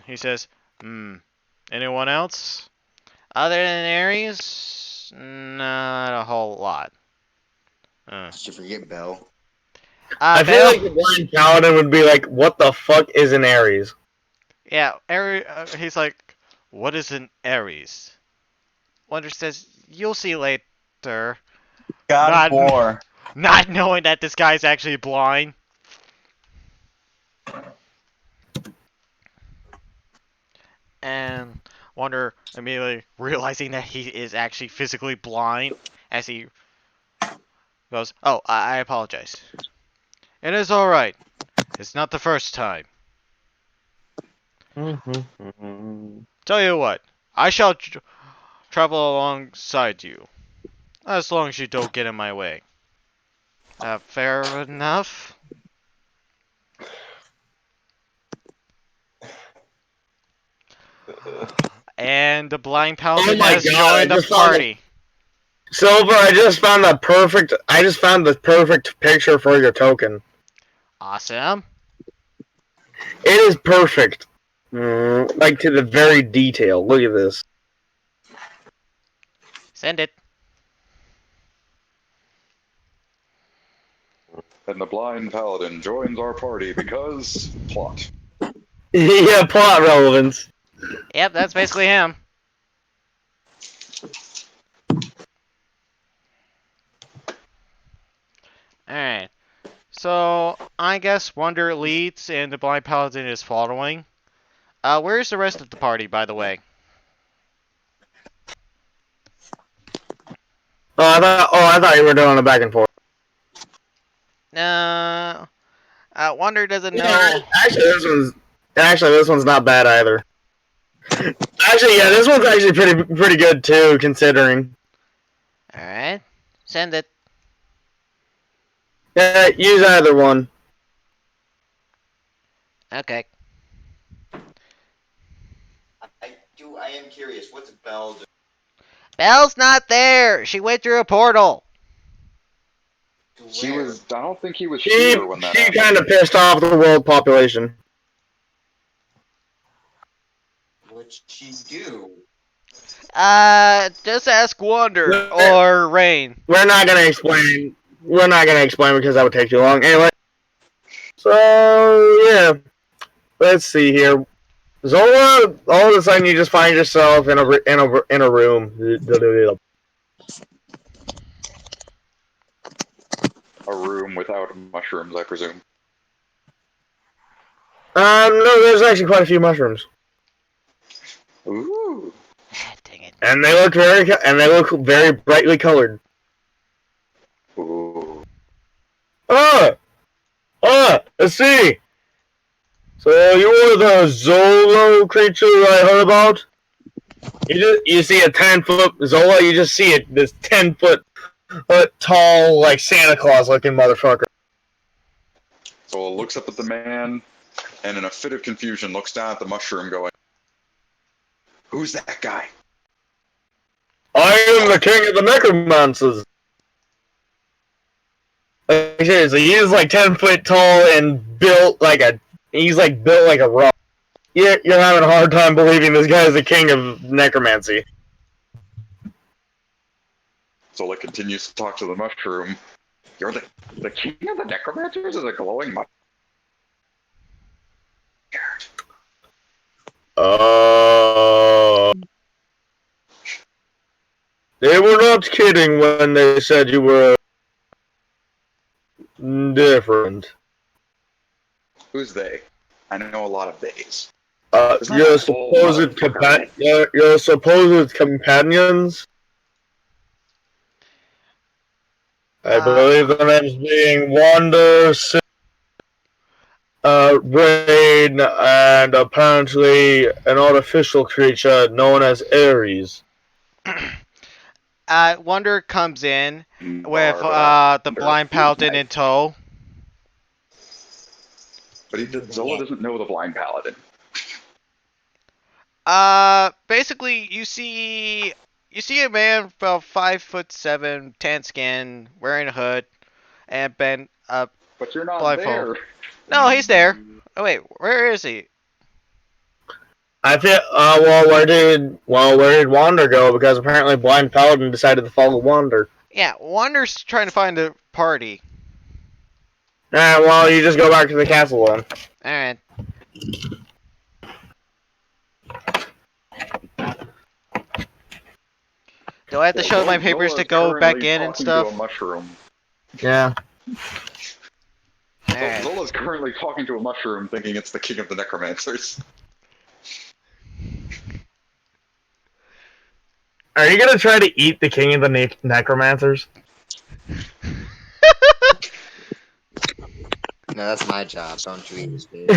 He says, anyone else? Other than Ares? Not a whole lot. Did you forget Bell? I feel Bell? like the blind paladin would be like, "What the fuck is an Ares?" Yeah, he's like, what is an Ares? Wonder says, you'll see later. God Not, of War. not knowing that this guy's actually blind. And Wonder immediately realizing that he is actually physically blind as he goes, oh, I apologize. It is alright. It's not the first time. Tell you what, I shall travel alongside you. As long as you don't get in my way. Fair enough? And the blind Oh paladin my has god! I joined the just found party. Silver. I just found the perfect. I just found the perfect picture for your token. Awesome. It is perfect, like to the very detail. Look at this. Send it. And the blind paladin joins our party because plot. Yeah, plot relevance. Yep, that's basically him. Alright. So, I guess Wonder leads and the blind paladin is following. Where's the rest of the party, by the way? I thought you were doing a back and forth. Wonder doesn't Yeah, know. actually this one's not bad either. Actually, yeah, this one's actually pretty good too, considering. Alright. Send it. Yeah, use either one. Okay. I am curious. What's Bell doing? Belle's not there! She went through a portal! He was. I don't think he was She here when that happened. kind of pissed off the world population. What'd she do? Just ask Wonder or Rain. We're not gonna explain. We're not gonna explain because that would take too long. Anyway. So yeah, let's see here. Zola, all of a sudden you just find yourself in a room. A room without mushrooms, I presume. No, there's actually quite a few mushrooms, Ooh. Dang it. and they look very brightly colored. Ooh. Let's see. So you are the Zolo creature I heard about. You see a 10-foot Zola. You just see it. This 10-foot tall, like Santa Claus looking motherfucker. So it looks up at the man, and in a fit of confusion, looks down at the mushroom, going, "Who's that guy?" I am the king of the necromancers. Like, seriously, he is like 10 foot tall and built like a. He's like built like a rock. You're having a hard time believing this guy is the king of necromancy. Zola continues to talk to the mushroom. "You're the king of the necromancers?" Is a glowing mushroom. They were not kidding when they said you were different. Who's they? I know a lot of theys. Your supposed companions. I believe the name's being Wander, Rain, and apparently an artificial creature known as Ares. Wonder comes in with Barbara. the blind paladin in tow. But Zola doesn't know the blind paladin. Basically, you see a man about 5'7", tan skin, wearing a hood, and But you're not blindfold. there. No, he's there. Oh wait, where is he? I feel. Where did Wander go? Because apparently Blind Paladin decided to follow Wander. Yeah, Wander's trying to find a party. Well, you just go back to the castle then. All right. Do I have to show my papers to go back in and stuff? To a mushroom. Yeah. Right. Zola's currently talking to a mushroom, thinking it's the king of the necromancers. Are you gonna try to eat the king of the necromancers? No, that's my job. Don't you eat his food.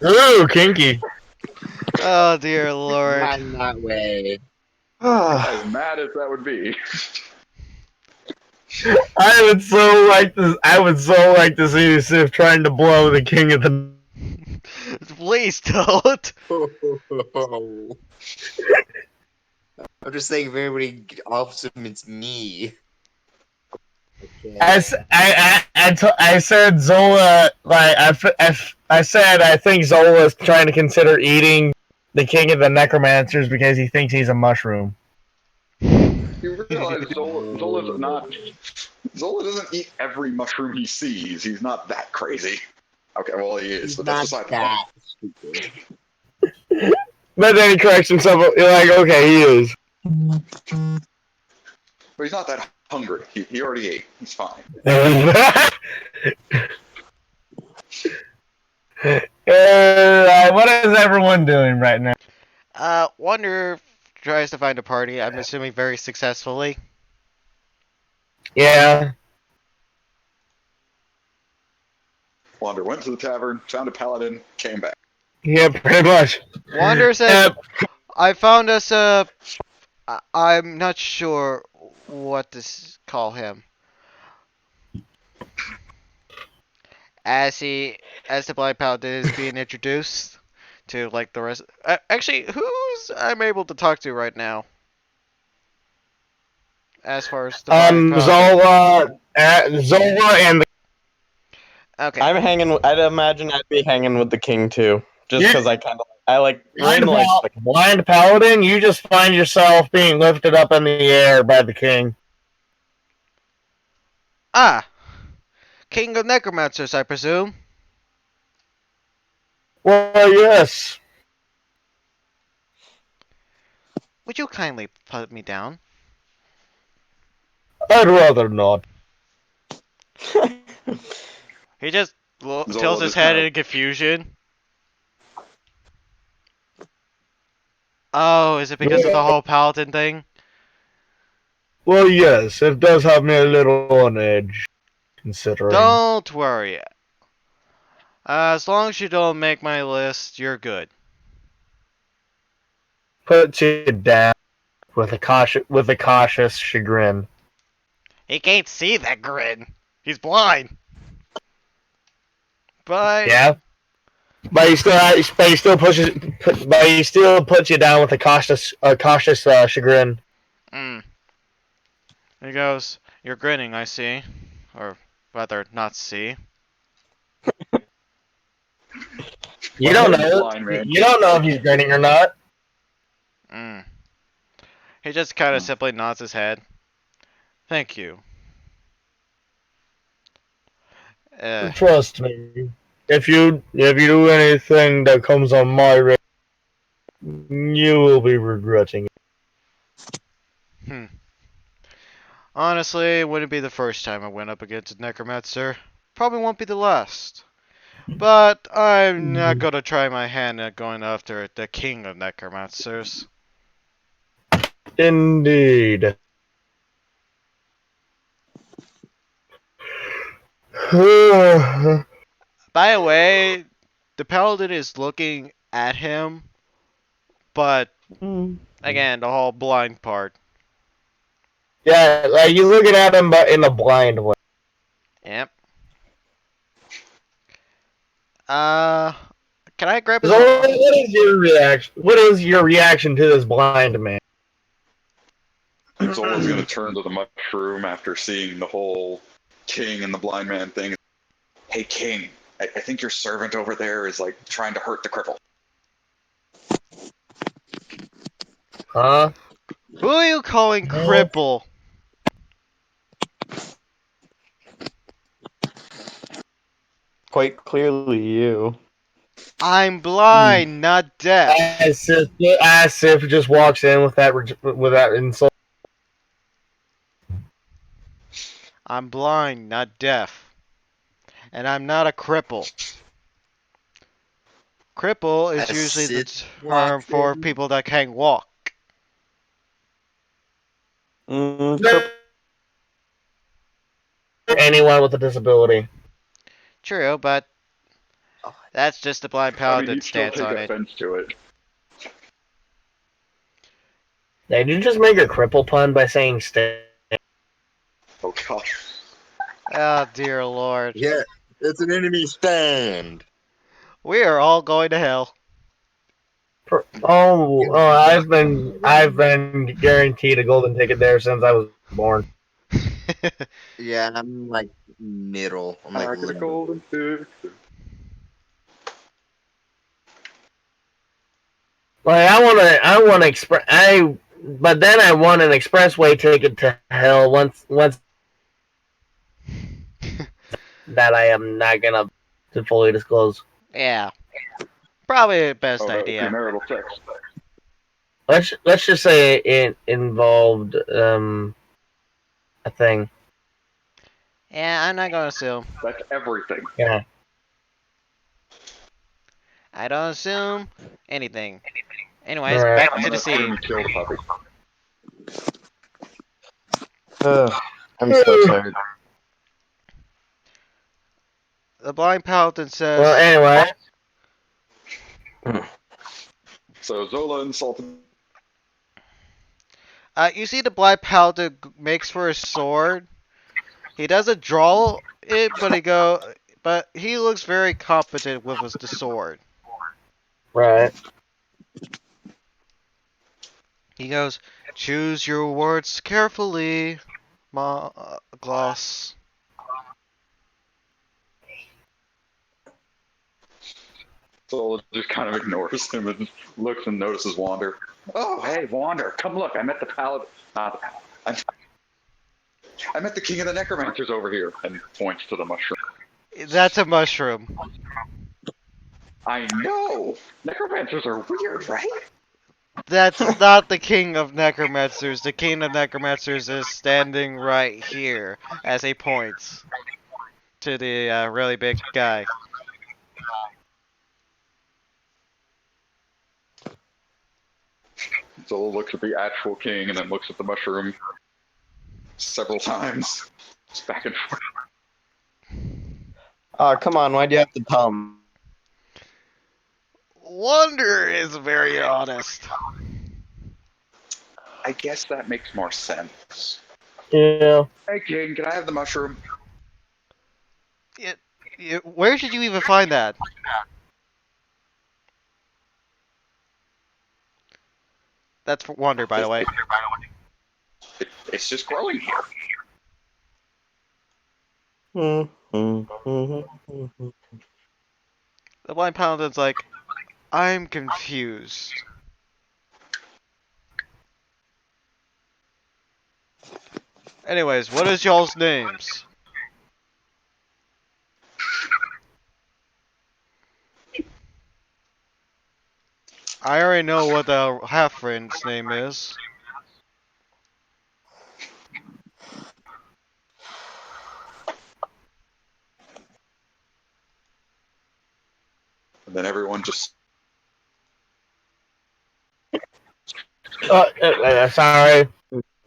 Ooh, kinky. Oh dear lord. Not in that way. As mad as that would be. I would so like to see Sif trying to blow the king of the. Please don't. I'm just saying, if anybody offs him, it's me. Okay. I said Zola. I said I think Zola is trying to consider eating the king of the necromancers because he thinks he's a mushroom. You realize Zola's not. Zola doesn't eat every mushroom he sees. He's not that crazy. Okay, well he is, but that's beside the point. Stupid. But then he corrects himself. You're like, okay, he is. But he's not that hungry. He already ate. He's fine. What is everyone doing right now? Wonder tries to find a party. I'm assuming very successfully. Yeah. Wander went to the tavern, found a paladin, came back. Yeah, pretty much. Wander said, I found us a... I'm not sure what to call him. As the blind paladin is being introduced to like the rest. Actually, who's I'm able to talk to right now? As far as the blind paladin. Zola and the. Okay. I'd imagine I'd be hanging with the king too, just because I like Blind Paladin. You just find yourself being lifted up in the air by the king. Ah, King of Necromancers, I presume. Well, yes. Would you kindly put me down? I'd rather not. He just tilts his head in confusion. Oh, is it because of the whole paladin thing? Well, yes, it does have me a little on edge, considering. Don't worry. As long as you don't make my list, you're good. Puts you down with a cautious chagrin. He can't see that grin. He's blind. But yeah, but he still puts you down with a cautious chagrin. He goes, "You're grinning, I see, or rather, not see." You don't know. You don't know if he's grinning or not. He just kind of simply nods his head. Thank you. Trust me. If you do anything that comes on my radar, you will be regretting it. Honestly, it wouldn't be the first time I went up against a necromancer. Probably won't be the last. But I'm not gonna try my hand at going after the king of necromancers. Indeed. By the way, the paladin is looking at him, but again, the whole blind part. Yeah, like you're looking at him, but in a blind way. Yep. Can I grab his? So, what is your reaction? What is your reaction to this blind man? Zola's gonna turn to the mushroom after seeing the whole king and the blind man thing. Hey, king, I think your servant over there is like trying to hurt the cripple. Huh? Who are you calling cripple? Quite clearly you. I'm blind, not deaf. As if just walks in with that insult. I'm blind, not deaf. And I'm not a cripple. Cripple is As usually the Sid term walks for in. people that can't walk. Anyone with a disability. True, but Oh, that's just the blind I mean, paladin's you'd still stance take on it. offense to it. Did you just make a cripple pun by saying stay? Oh god. Oh dear lord. yeah, it's an enemy stand. We are all going to hell. I've been guaranteed a golden ticket there since I was born. Yeah, I'm like middle. I'm like I get a limbo. golden ticket. Like but then I want an expressway ticket to hell once that I am not gonna to fully disclose. Yeah. Probably the best Oh, that was idea. premarital sex. Let's just say it involved a thing. Yeah, I'm not gonna assume. That's everything. Yeah. I don't assume anything. Anyways, Alright. back I'm to the gonna assume scene. you killed a puppy. I'm so tired. The blind paladin Well, says, anyway. So Zola insulted. you see the blind paladin makes for his sword. He doesn't draw it, but he looks very competent with the sword. Right. He goes, choose your words carefully, Gloss. Zola just kind of ignores him and looks and notices Wander. Oh, hey, Wander, come look. I met the paladin. Not the paladin. I met the king of the necromancers over here. And points to the mushroom. That's a mushroom. I know. Necromancers are weird, right? That's not the king of necromancers. The king of necromancers is standing right here as he points to the really big guy. Zola looks at the actual king and then looks at the mushroom several times. Just back and forth. Oh, come on, why'd you have to tell him? Wonder is very honest. I guess that makes more sense. Yeah. Hey, king, can I have the mushroom? Where did you even find that? That's for Wonder, by the way. It's just growing here. The blind paladin's like, I'm confused. Anyways, what is y'all's names? I already know what the half-friend's name is. And then everyone just. Sorry. Sorry,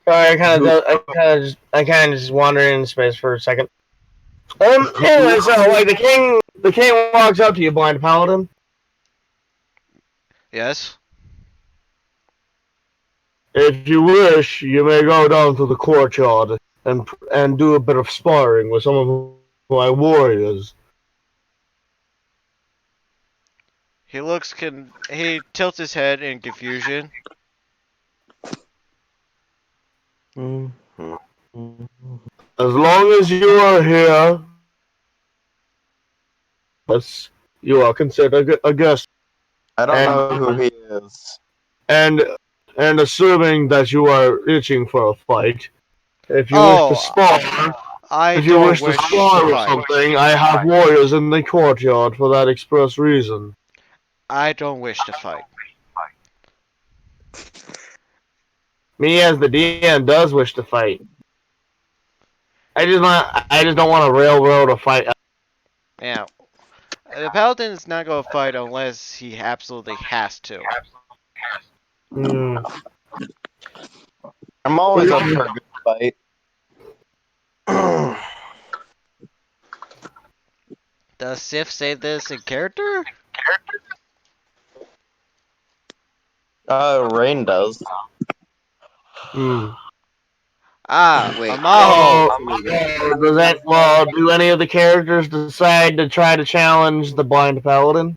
I kind of just wandered in space for a second. Anyway, so like the king walks up to you, blind paladin. Yes. If you wish, you may go down to the courtyard and do a bit of sparring with some of my warriors. He tilts his head in confusion. As long as you are here, yes, you are considered a guest. I don't know who he is. And assuming that you are itching for a fight, if you wish to Oh, spar, I if you don't wish to wish to spar or fight. something, I have warriors in the courtyard for that express reason. I don't wish to fight. Me as the DM does wish to fight. I just don't want to railroad a fight. Yeah. The paladin is not going to fight unless he absolutely has to. Mm. I'm always up for a good fight. Does Sif say this in character? Rain does. Mm. Ah, Wait. Amaho. Do any of the characters decide to try to challenge the blind paladin?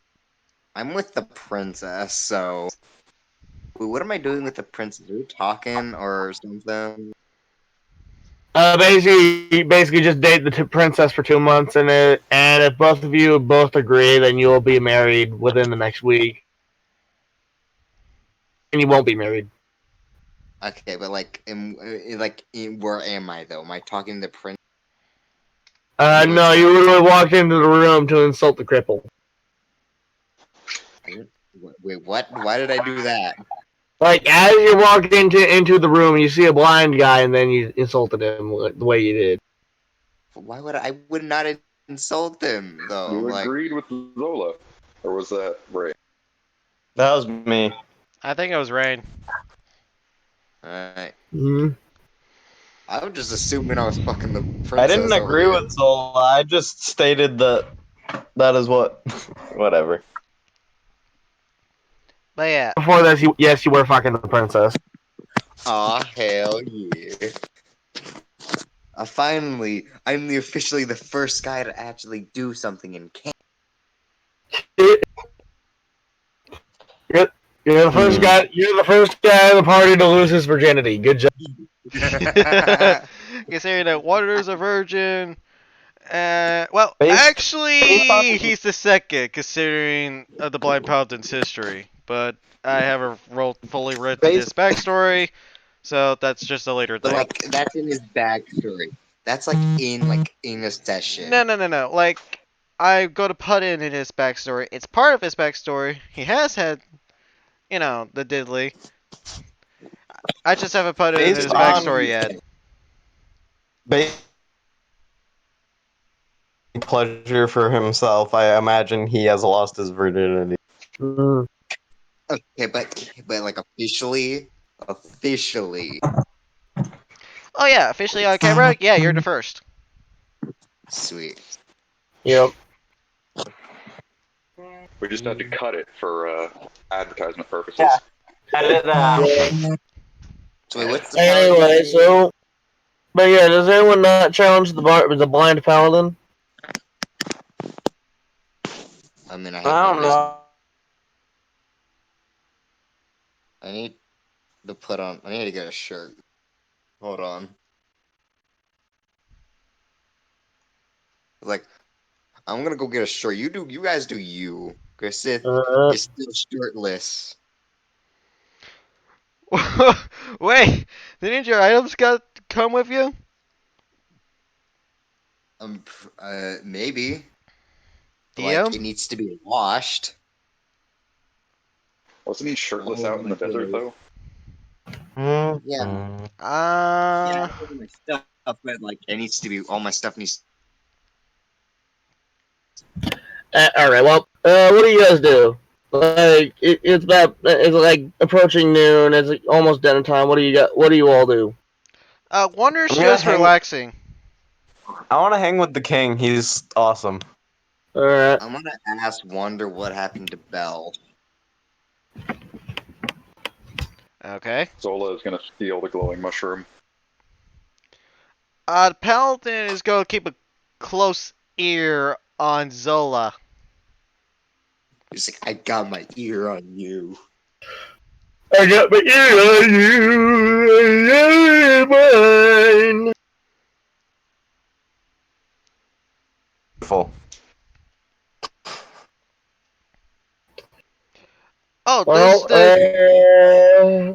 I'm with the princess, so. Wait, what am I doing with the princess? Are we talking or something? Basically, just date the princess for 2 months, and if both of you both agree, then you will be married within the next week, and you won't be married. Okay, but where am I though? Am I talking to the prince? No, you literally walked into the room to insult the cripple. Wait, what? Why did I do that? Like as you walked into the room, you see a blind guy, and then you insulted him the way you did. Why would I would not insult him though? You Like, agreed with Zola, or was that Ray? That was me. I think it was Rain. alright. Mm-hmm. I was just assuming I was fucking the princess. I didn't over agree here. with Zola. I just stated that is what. Whatever. But yeah. Before this, yes, you were fucking the princess. Aw, hell yeah. I'm officially the first guy to actually do something in camp. You're the first guy. You're the first guy in the party to lose his virginity. Good job. Considering that Water's a virgin. Well, Based actually, he's the second, considering the Blind Paladin's history. But I haven't fully read to his backstory, so that's just a later But thing. like, that's in his backstory. That's like in a session. No. Like, I go to put in his backstory. It's part of his backstory. He has had, the diddly. I just haven't put it in his based on backstory yet. based pleasure for himself, I imagine he has lost his virginity. Mm. Okay, but like officially. Oh yeah, officially on camera. Yeah, you're the first. Sweet. Yep. We just had to cut it for advertisement purposes. Yeah. Edit it out. So wait, what's the Anyway, but yeah, does anyone not challenge the blind paladin? I mean, I don't know. I need to put on. I need to get a shirt. Hold on. Like, I'm gonna go get a shirt. You guys do you. Cause Sith is still shirtless. Wait, didn't your items come with you? Maybe. Like, it DM? needs to be washed. Wasn't he shirtless out in the desert though? Yeah. Yeah, I Uh, have my stuff, but like, it needs to be. All my stuff needs. All right. Well, what do you guys do? Like it's like approaching noon. It's like almost dinner time. What do you got? What do you all do? Wander's I'm gonna just hang- relaxing. I want to hang with the king. He's awesome. Alright. I'm gonna ask Wonder what happened to Belle. Okay. Zola is gonna steal the glowing mushroom. The paladin is going to keep a close ear on Zola. He's like, I got my ear on you. I got my ear on you, mine. Beautiful. Oh, Well,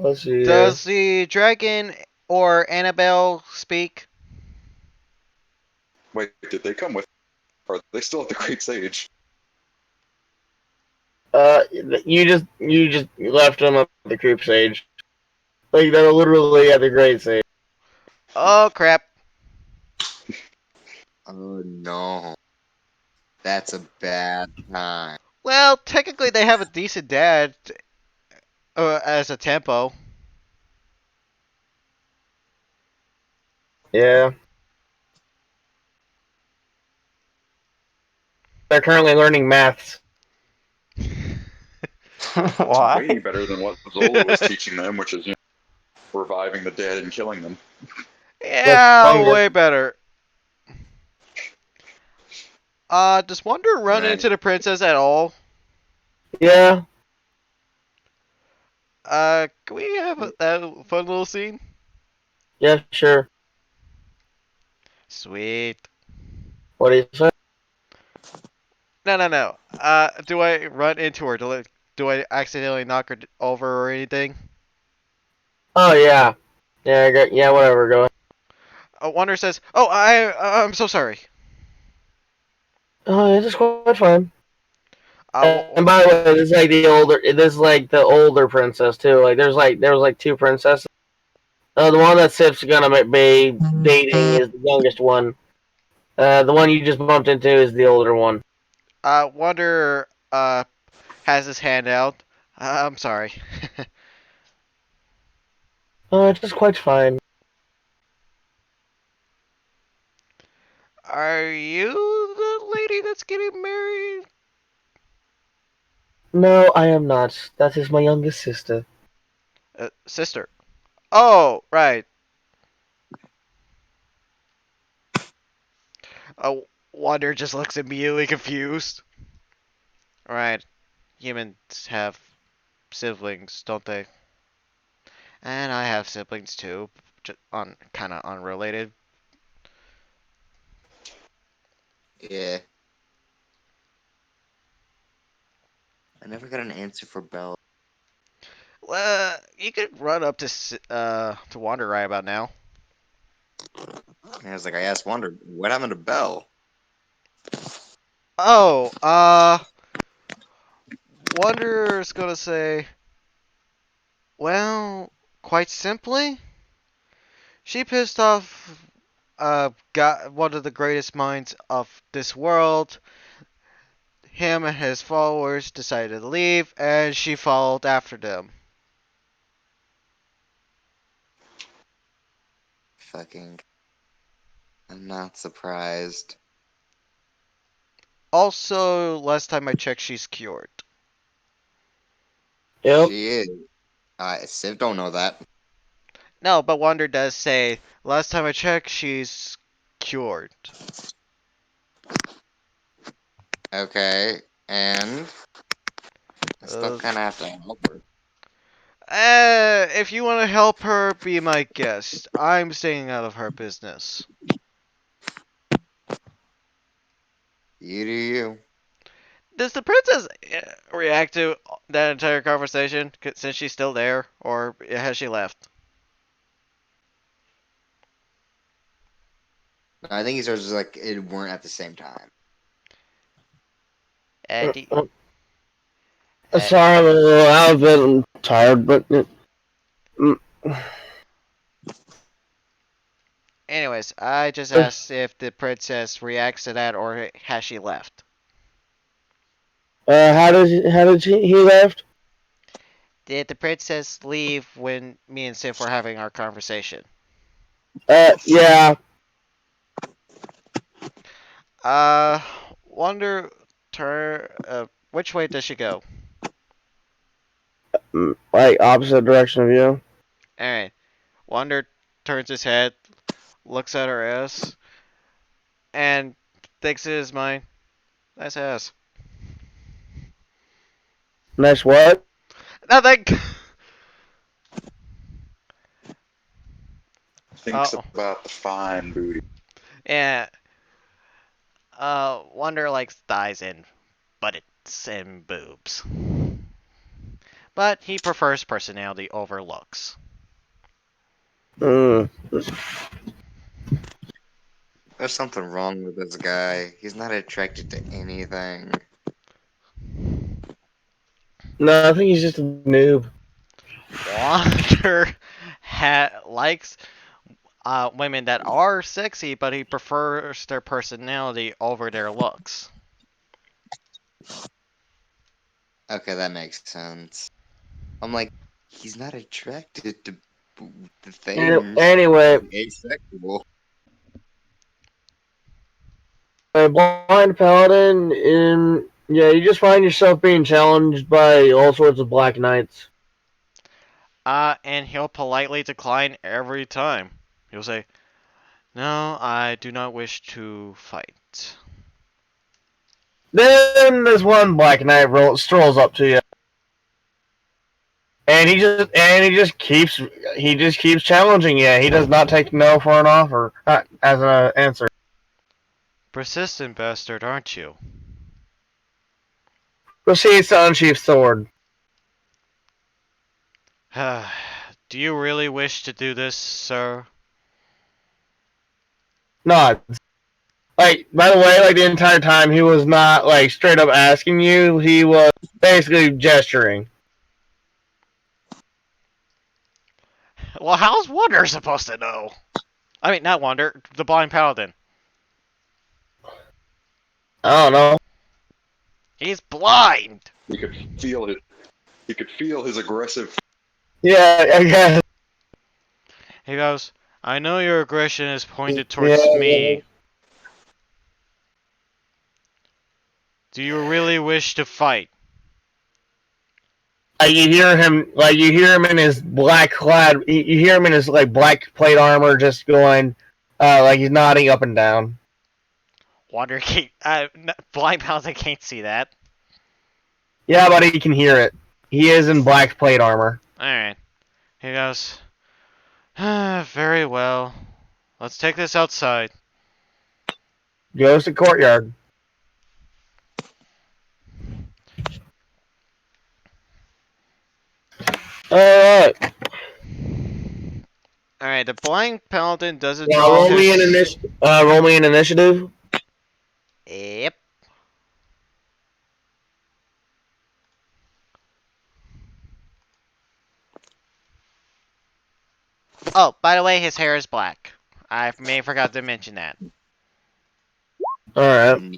let's see here. does the dragon or Annabelle speak? Wait, did they come with? Are they still at the Great Sage? You just left them at the group stage. Like they're literally at the great stage. Oh crap! Oh no. That's a bad time. Well, technically they have a decent dad as a tempo. Yeah. They're currently learning maths. It's Why? way better than what Zola was teaching them, which is reviving the dead and killing them. With Yeah, hunger. way better. Does Wonder run Right. into the princess at all? Yeah. Can we have that fun little scene? Yeah, sure. Sweet. What do you say? No, no, no. Do I run into her? Do I accidentally knock her over or anything? Oh yeah. Yeah, yeah, whatever, go ahead. Wonder says, "Oh, I'm so sorry." Oh, it's quite fine. Uh, And by the way, this is like the older princess too. Like there was like two princesses. The one that Sif's gonna be dating is the youngest one. The one you just bumped into is the older one. Wonder has his hand out. I'm sorry. Oh, it's just quite fine. Are you the lady that's getting married? No, I am not. That is my youngest sister. Sister. Oh, right. Wonder just looks immediately confused. Right. Humans have siblings, don't they? And I have siblings too, just kind of unrelated. Yeah. I never got an answer for Belle. Well, you could run up to Wander right about now. I was like, I asked Wonder, what happened to Belle? Oh, Wander's gonna say, well, quite simply, she pissed off got one of the greatest minds of this world. Him and his followers decided to leave, and she followed after them. Fucking. I'm not surprised. Also, last time I checked, she's cured. Yep. She is. Civ don't know that. No, but Wander does say, last time I checked, she's cured. Okay, and I still Uh, kind of have to help her. if you want to help her, be my guest. I'm staying out of her business. You do you. Does the princess react to that entire conversation since she's still there, or has she left? I think he's just like it weren't at the same time. Eddie. Sorry, I'm a little out of it. I'm tired, but mm, Anyways, I just asked if the princess reacts to that, or has she left? he left? Did the princess leave when me and Sif were having our conversation? Yeah. Uh, Wonder which way does she go? Like opposite direction of you. Alright. Wonder turns his head, looks at her ass, and thinks in his mind, nice ass. Nice what? Nothing! Thinks Oh, about the fine booty. yeah. Wonder likes thighs and buttocks and boobs. But he prefers personality over looks. Mm. There's something wrong with this guy. He's not attracted to anything. No, I think he's just a noob. Wonder likes women that are sexy, but he prefers their personality over their looks. Okay, that makes sense. I'm like, he's not attracted to the things. Anyway, He's asexual. a blind paladin in yeah, you just find yourself being challenged by all sorts of black knights. And he'll politely decline every time. He'll say, "No, I do not wish to fight." Then this one black knight strolls up to you, and he just keeps challenging you. He does not take no for an offer as an answer. Persistent bastard, aren't you? Proceeds to unsheath sword. Do you really wish to do this, sir? Nods. Like, by the way, like the entire time he was not like straight up asking you. He was basically gesturing. Well, how's Wonder supposed to know? I mean, not Wonder, the blind paladin. I don't know. He's blind. You could feel it. You could feel his aggressive. Yeah, I guess. He goes, I know your aggression is pointed Yeah, towards me. Do you really wish to fight? You hear him in his black clad. You hear him in his like black plate armor, just going, like he's nodding up and down. Wonder can't, blind paladin can't see that. Yeah, but he can hear it. He is in black plate armor. Alright. He goes, very well. Let's take this outside. Goes to courtyard. All right. Alright, the blind paladin doesn't Now draw roll me an initiative. Yep. Oh, by the way, his hair is black. I may have forgot to mention that. All right.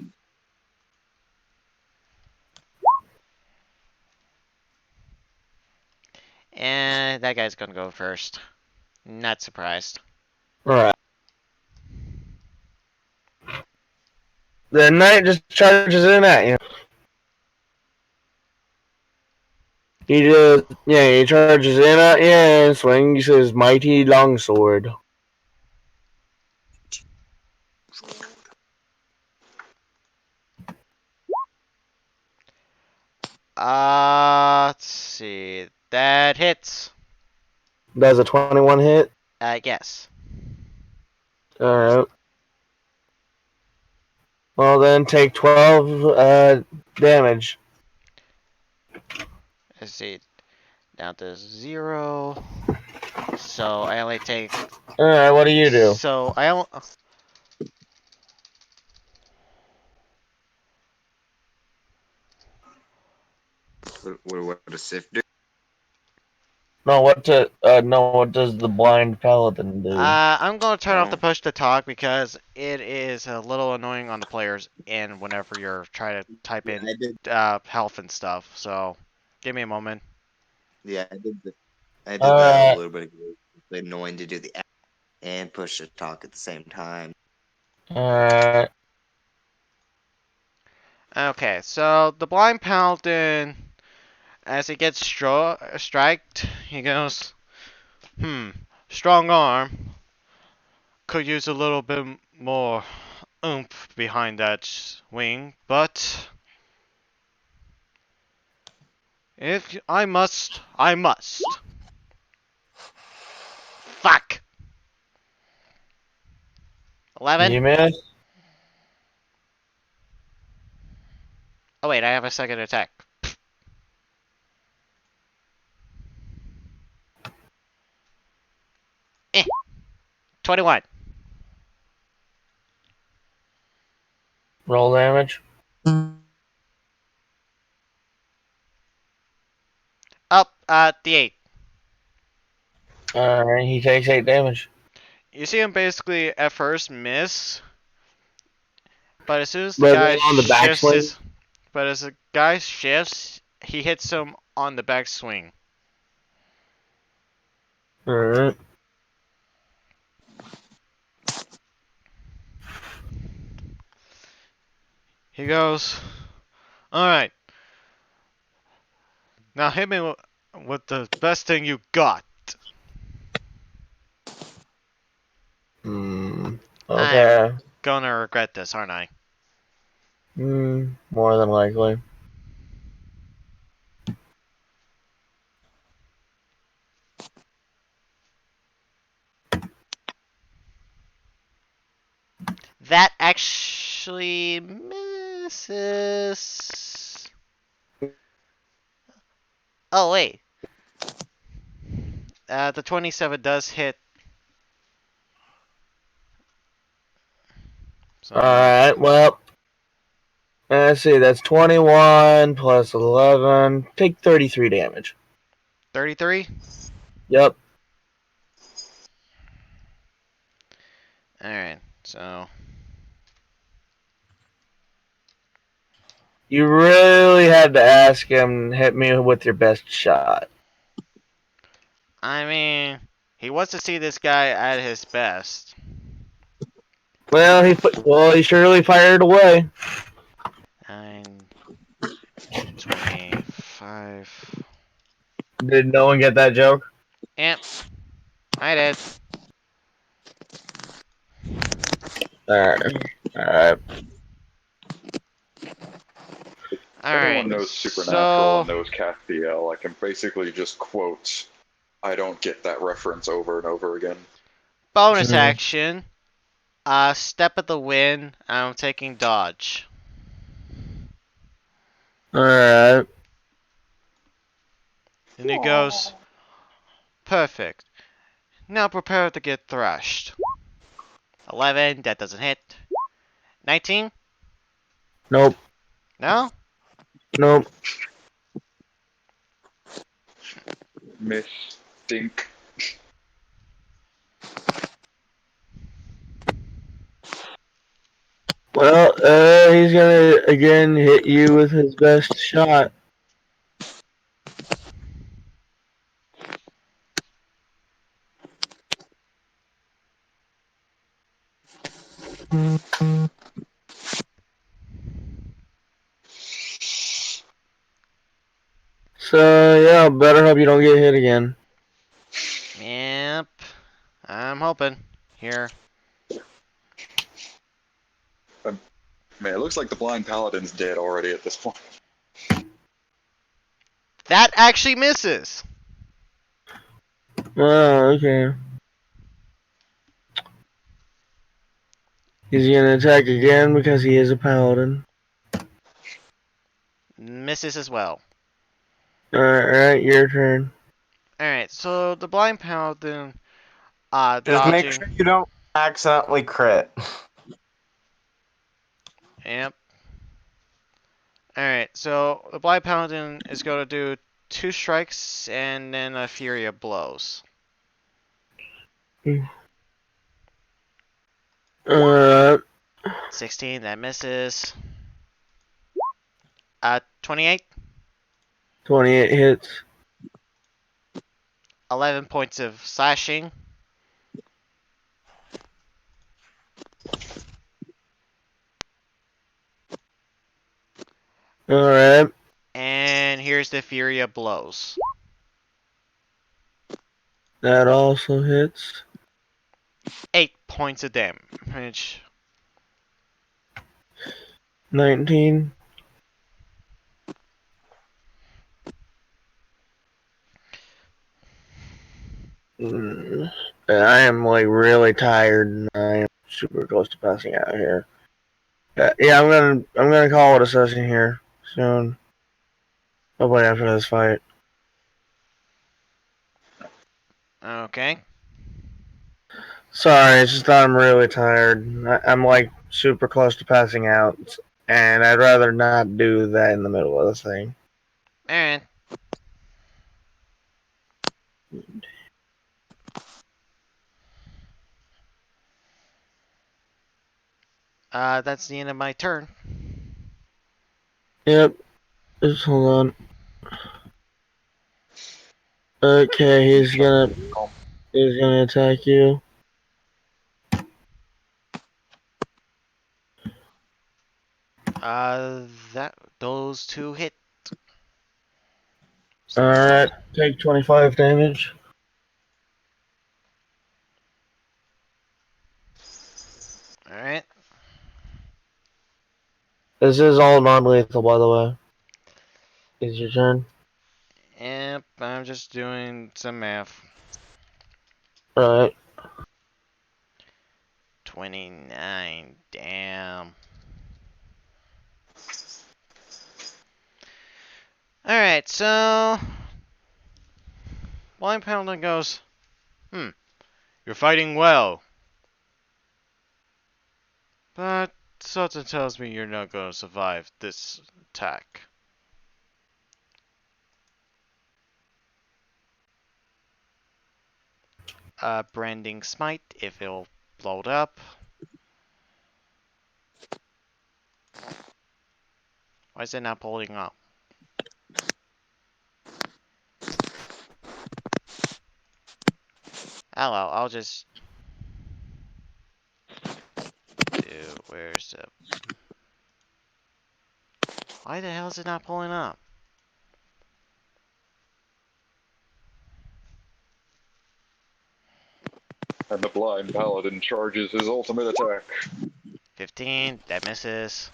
And that guy's gonna go first. Not surprised. All right. The knight just charges in at you. He charges in at you and swings his mighty longsword. Let's see. That hits. Does a 21 hit? Yes. All right. Well, then take 12 damage. Let's see. Down to 0. So I only take. All right. What do you do? So I only. What does Sif do? No, what does the blind paladin do? I'm gonna turn off the Oh. push to talk because it is a little annoying on the players and whenever you're trying to type in I did. health and stuff. So give me a moment. Yeah, I did. I did that a Alright. little bit ago. It's annoying to do the and push to talk at the same time. Alright. Okay, so the blind paladin, as he gets striked, he goes, strong arm. Could use a little bit more oomph behind that swing, but if I must, I must. Fuck! 11? You miss. Oh wait, I have a second attack. 21. Roll damage. Up at the 8. Alright, he takes 8 damage. You see him basically at first miss, but as soon as the But then guy on the shifts backswing. his, but as the guy shifts, he hits him on the backswing. Alright. He goes, all right, now hit me with the best thing you got. I'm Okay. gonna regret this, aren't I? More than likely. That actually misses. Oh wait, the 27 does hit. So Alright, well, let's see, that's 21 plus 11. Take 33 damage. 33. Yep. All right, so You really had to ask him, hit me with your best shot. I mean, he wants to see this guy at his best. Well, he surely fired away. 9, 25. Did no one get that joke? Yep, I did. Alright. Alright. All Everyone right, knows Supernatural and so knows Castiel. I can basically just quote, I don't get that reference over and over again. bonus action. Step of the wind. I'm taking dodge. Alright. And he goes, perfect. Now prepare to get thrashed. 11, that doesn't hit. 19? Nope. No? Nope. Miss Dink. Well, he's gonna again hit you with his best shot. So, yeah, better hope you don't get hit again. Yep. I'm hoping. Here. Man, it looks like the Blind Paladin's dead already at this point. That actually misses. Oh, okay. He's gonna attack again because he is a paladin. Misses as well. Alright, your turn. Alright, so the blind paladin, Just make dodging. sure you don't accidentally crit. Yep. Alright, so the blind paladin is going to do 2 strikes and then a fury of blows. Alright. 16, that misses. 28, 28 hits. 11 points of slashing. Alright. And here's the Fury of Blows. That also hits. 8 points of damage. 19. I am like really tired and I am super close to passing out here. Yeah, I'm gonna call it a session here soon. Hopefully after this fight. Okay. Sorry, it's just that I'm really tired. I'm like super close to passing out, and I'd rather not do that in the middle of the thing. Alright. That's the end of my turn. Yep. Just hold on. Okay, he's gonna attack you. Those 2 hit. Alright, take 25 damage. Alright. This is all non-lethal, by the way. It's your turn. Yep, I'm just doing some math. Alright. 29, damn. Alright, so... Blind Paladin goes, you're fighting well. But something tells me you're not going to survive this attack. Branding Smite, if it'll load up. Why is it not pulling up? Oh well, I'll just do, where's the... Why the hell is it not pulling up? And the blind paladin charges his ultimate attack. 15, that misses.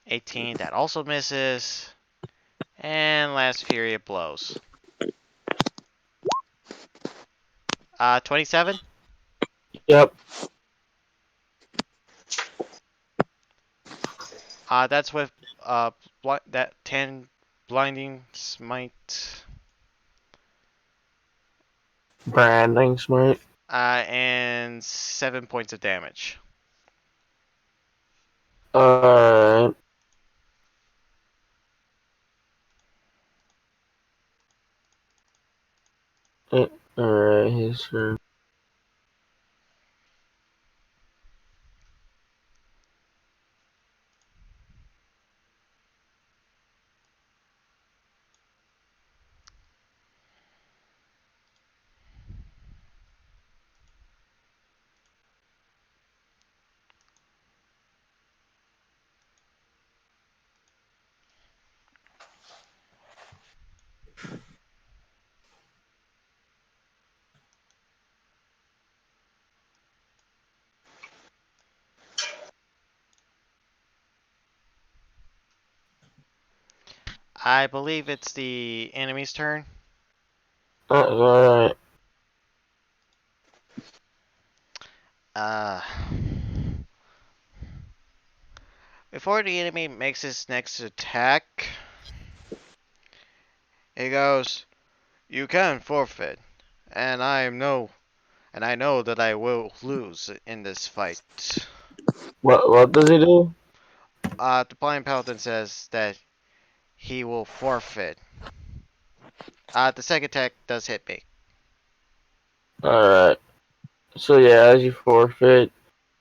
18, that also misses. And last Fury of Blows. 27? Yep. That's with that 10 blinding smite. Branding smite. And 7 points of damage. Alright. Alright, his turn. I believe it's the enemy's turn. Alright. Uh, Before the enemy makes his next attack, he goes, "You can forfeit, and I know that I will lose in this fight." What does he do? The Blind Paladin says that he will forfeit. The second attack does hit me. Alright. So yeah, as you forfeit,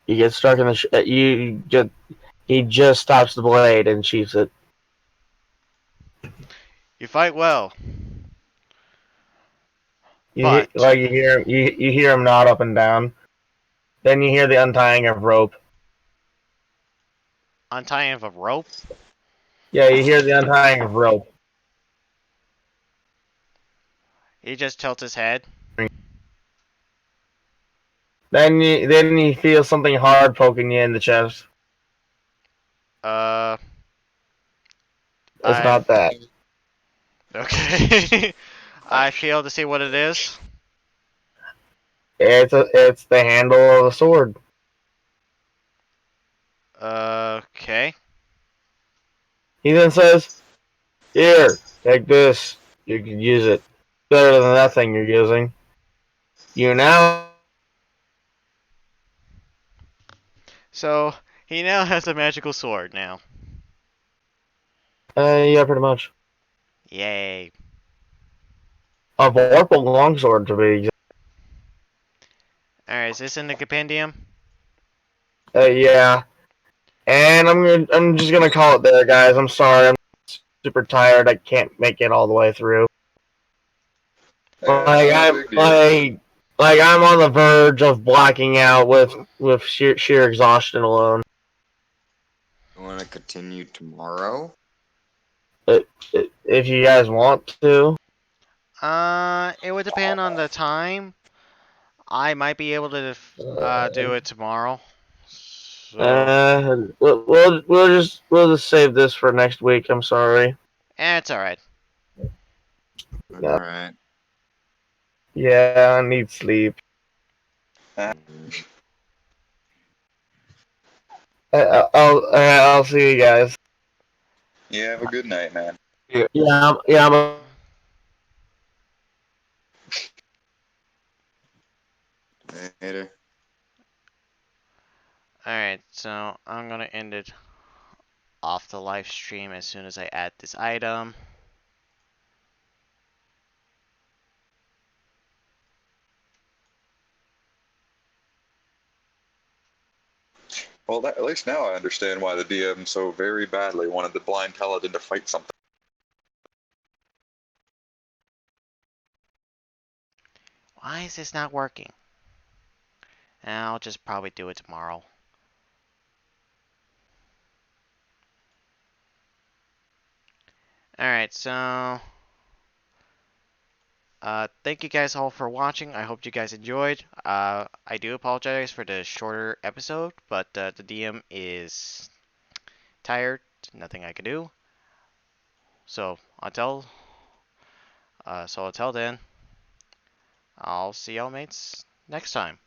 you get stuck in the he just stops the blade and sheaths it. You fight well, but You hear him nod up and down. Then you hear the untying of rope. Untying of a rope? Yeah, you hear the untying of rope. He just tilts his head. Then you feel something hard poking you in the chest. Uh, It's I not that. okay. I feel to see what it is. It's the handle of a sword. Okay. He then says, "Here, take this. You can use it. Better than that thing you're using. You now." So he now has a magical sword now. Yeah, pretty much. Yay. A vorpal longsword to be exact. Alright, is this in the compendium? Yeah. And I'm just gonna call it there, guys. I'm sorry. I'm super tired. I can't make it all the way through. Like No I'm big deal. like I'm on the verge of blacking out with sheer exhaustion alone. You want to continue tomorrow? If you guys want to. It would depend on the time. I might be able to do it tomorrow. So, We'll just save this for next week. I'm sorry. it's alright. Yeah, Alright. yeah, I need sleep. I'll see you guys. Yeah, have a good night, man. Yeah. Later. Alright, so I'm gonna end it off the live stream as soon as I add this item. Well, at least now I understand why the DM so very badly wanted the blind paladin to fight something. Why is this not working? I'll just probably do it tomorrow. Alright, so thank you guys all for watching. I hope you guys enjoyed. I do apologize for the shorter episode, but the DM is tired. Nothing I can do. So until then, I'll see y'all mates next time.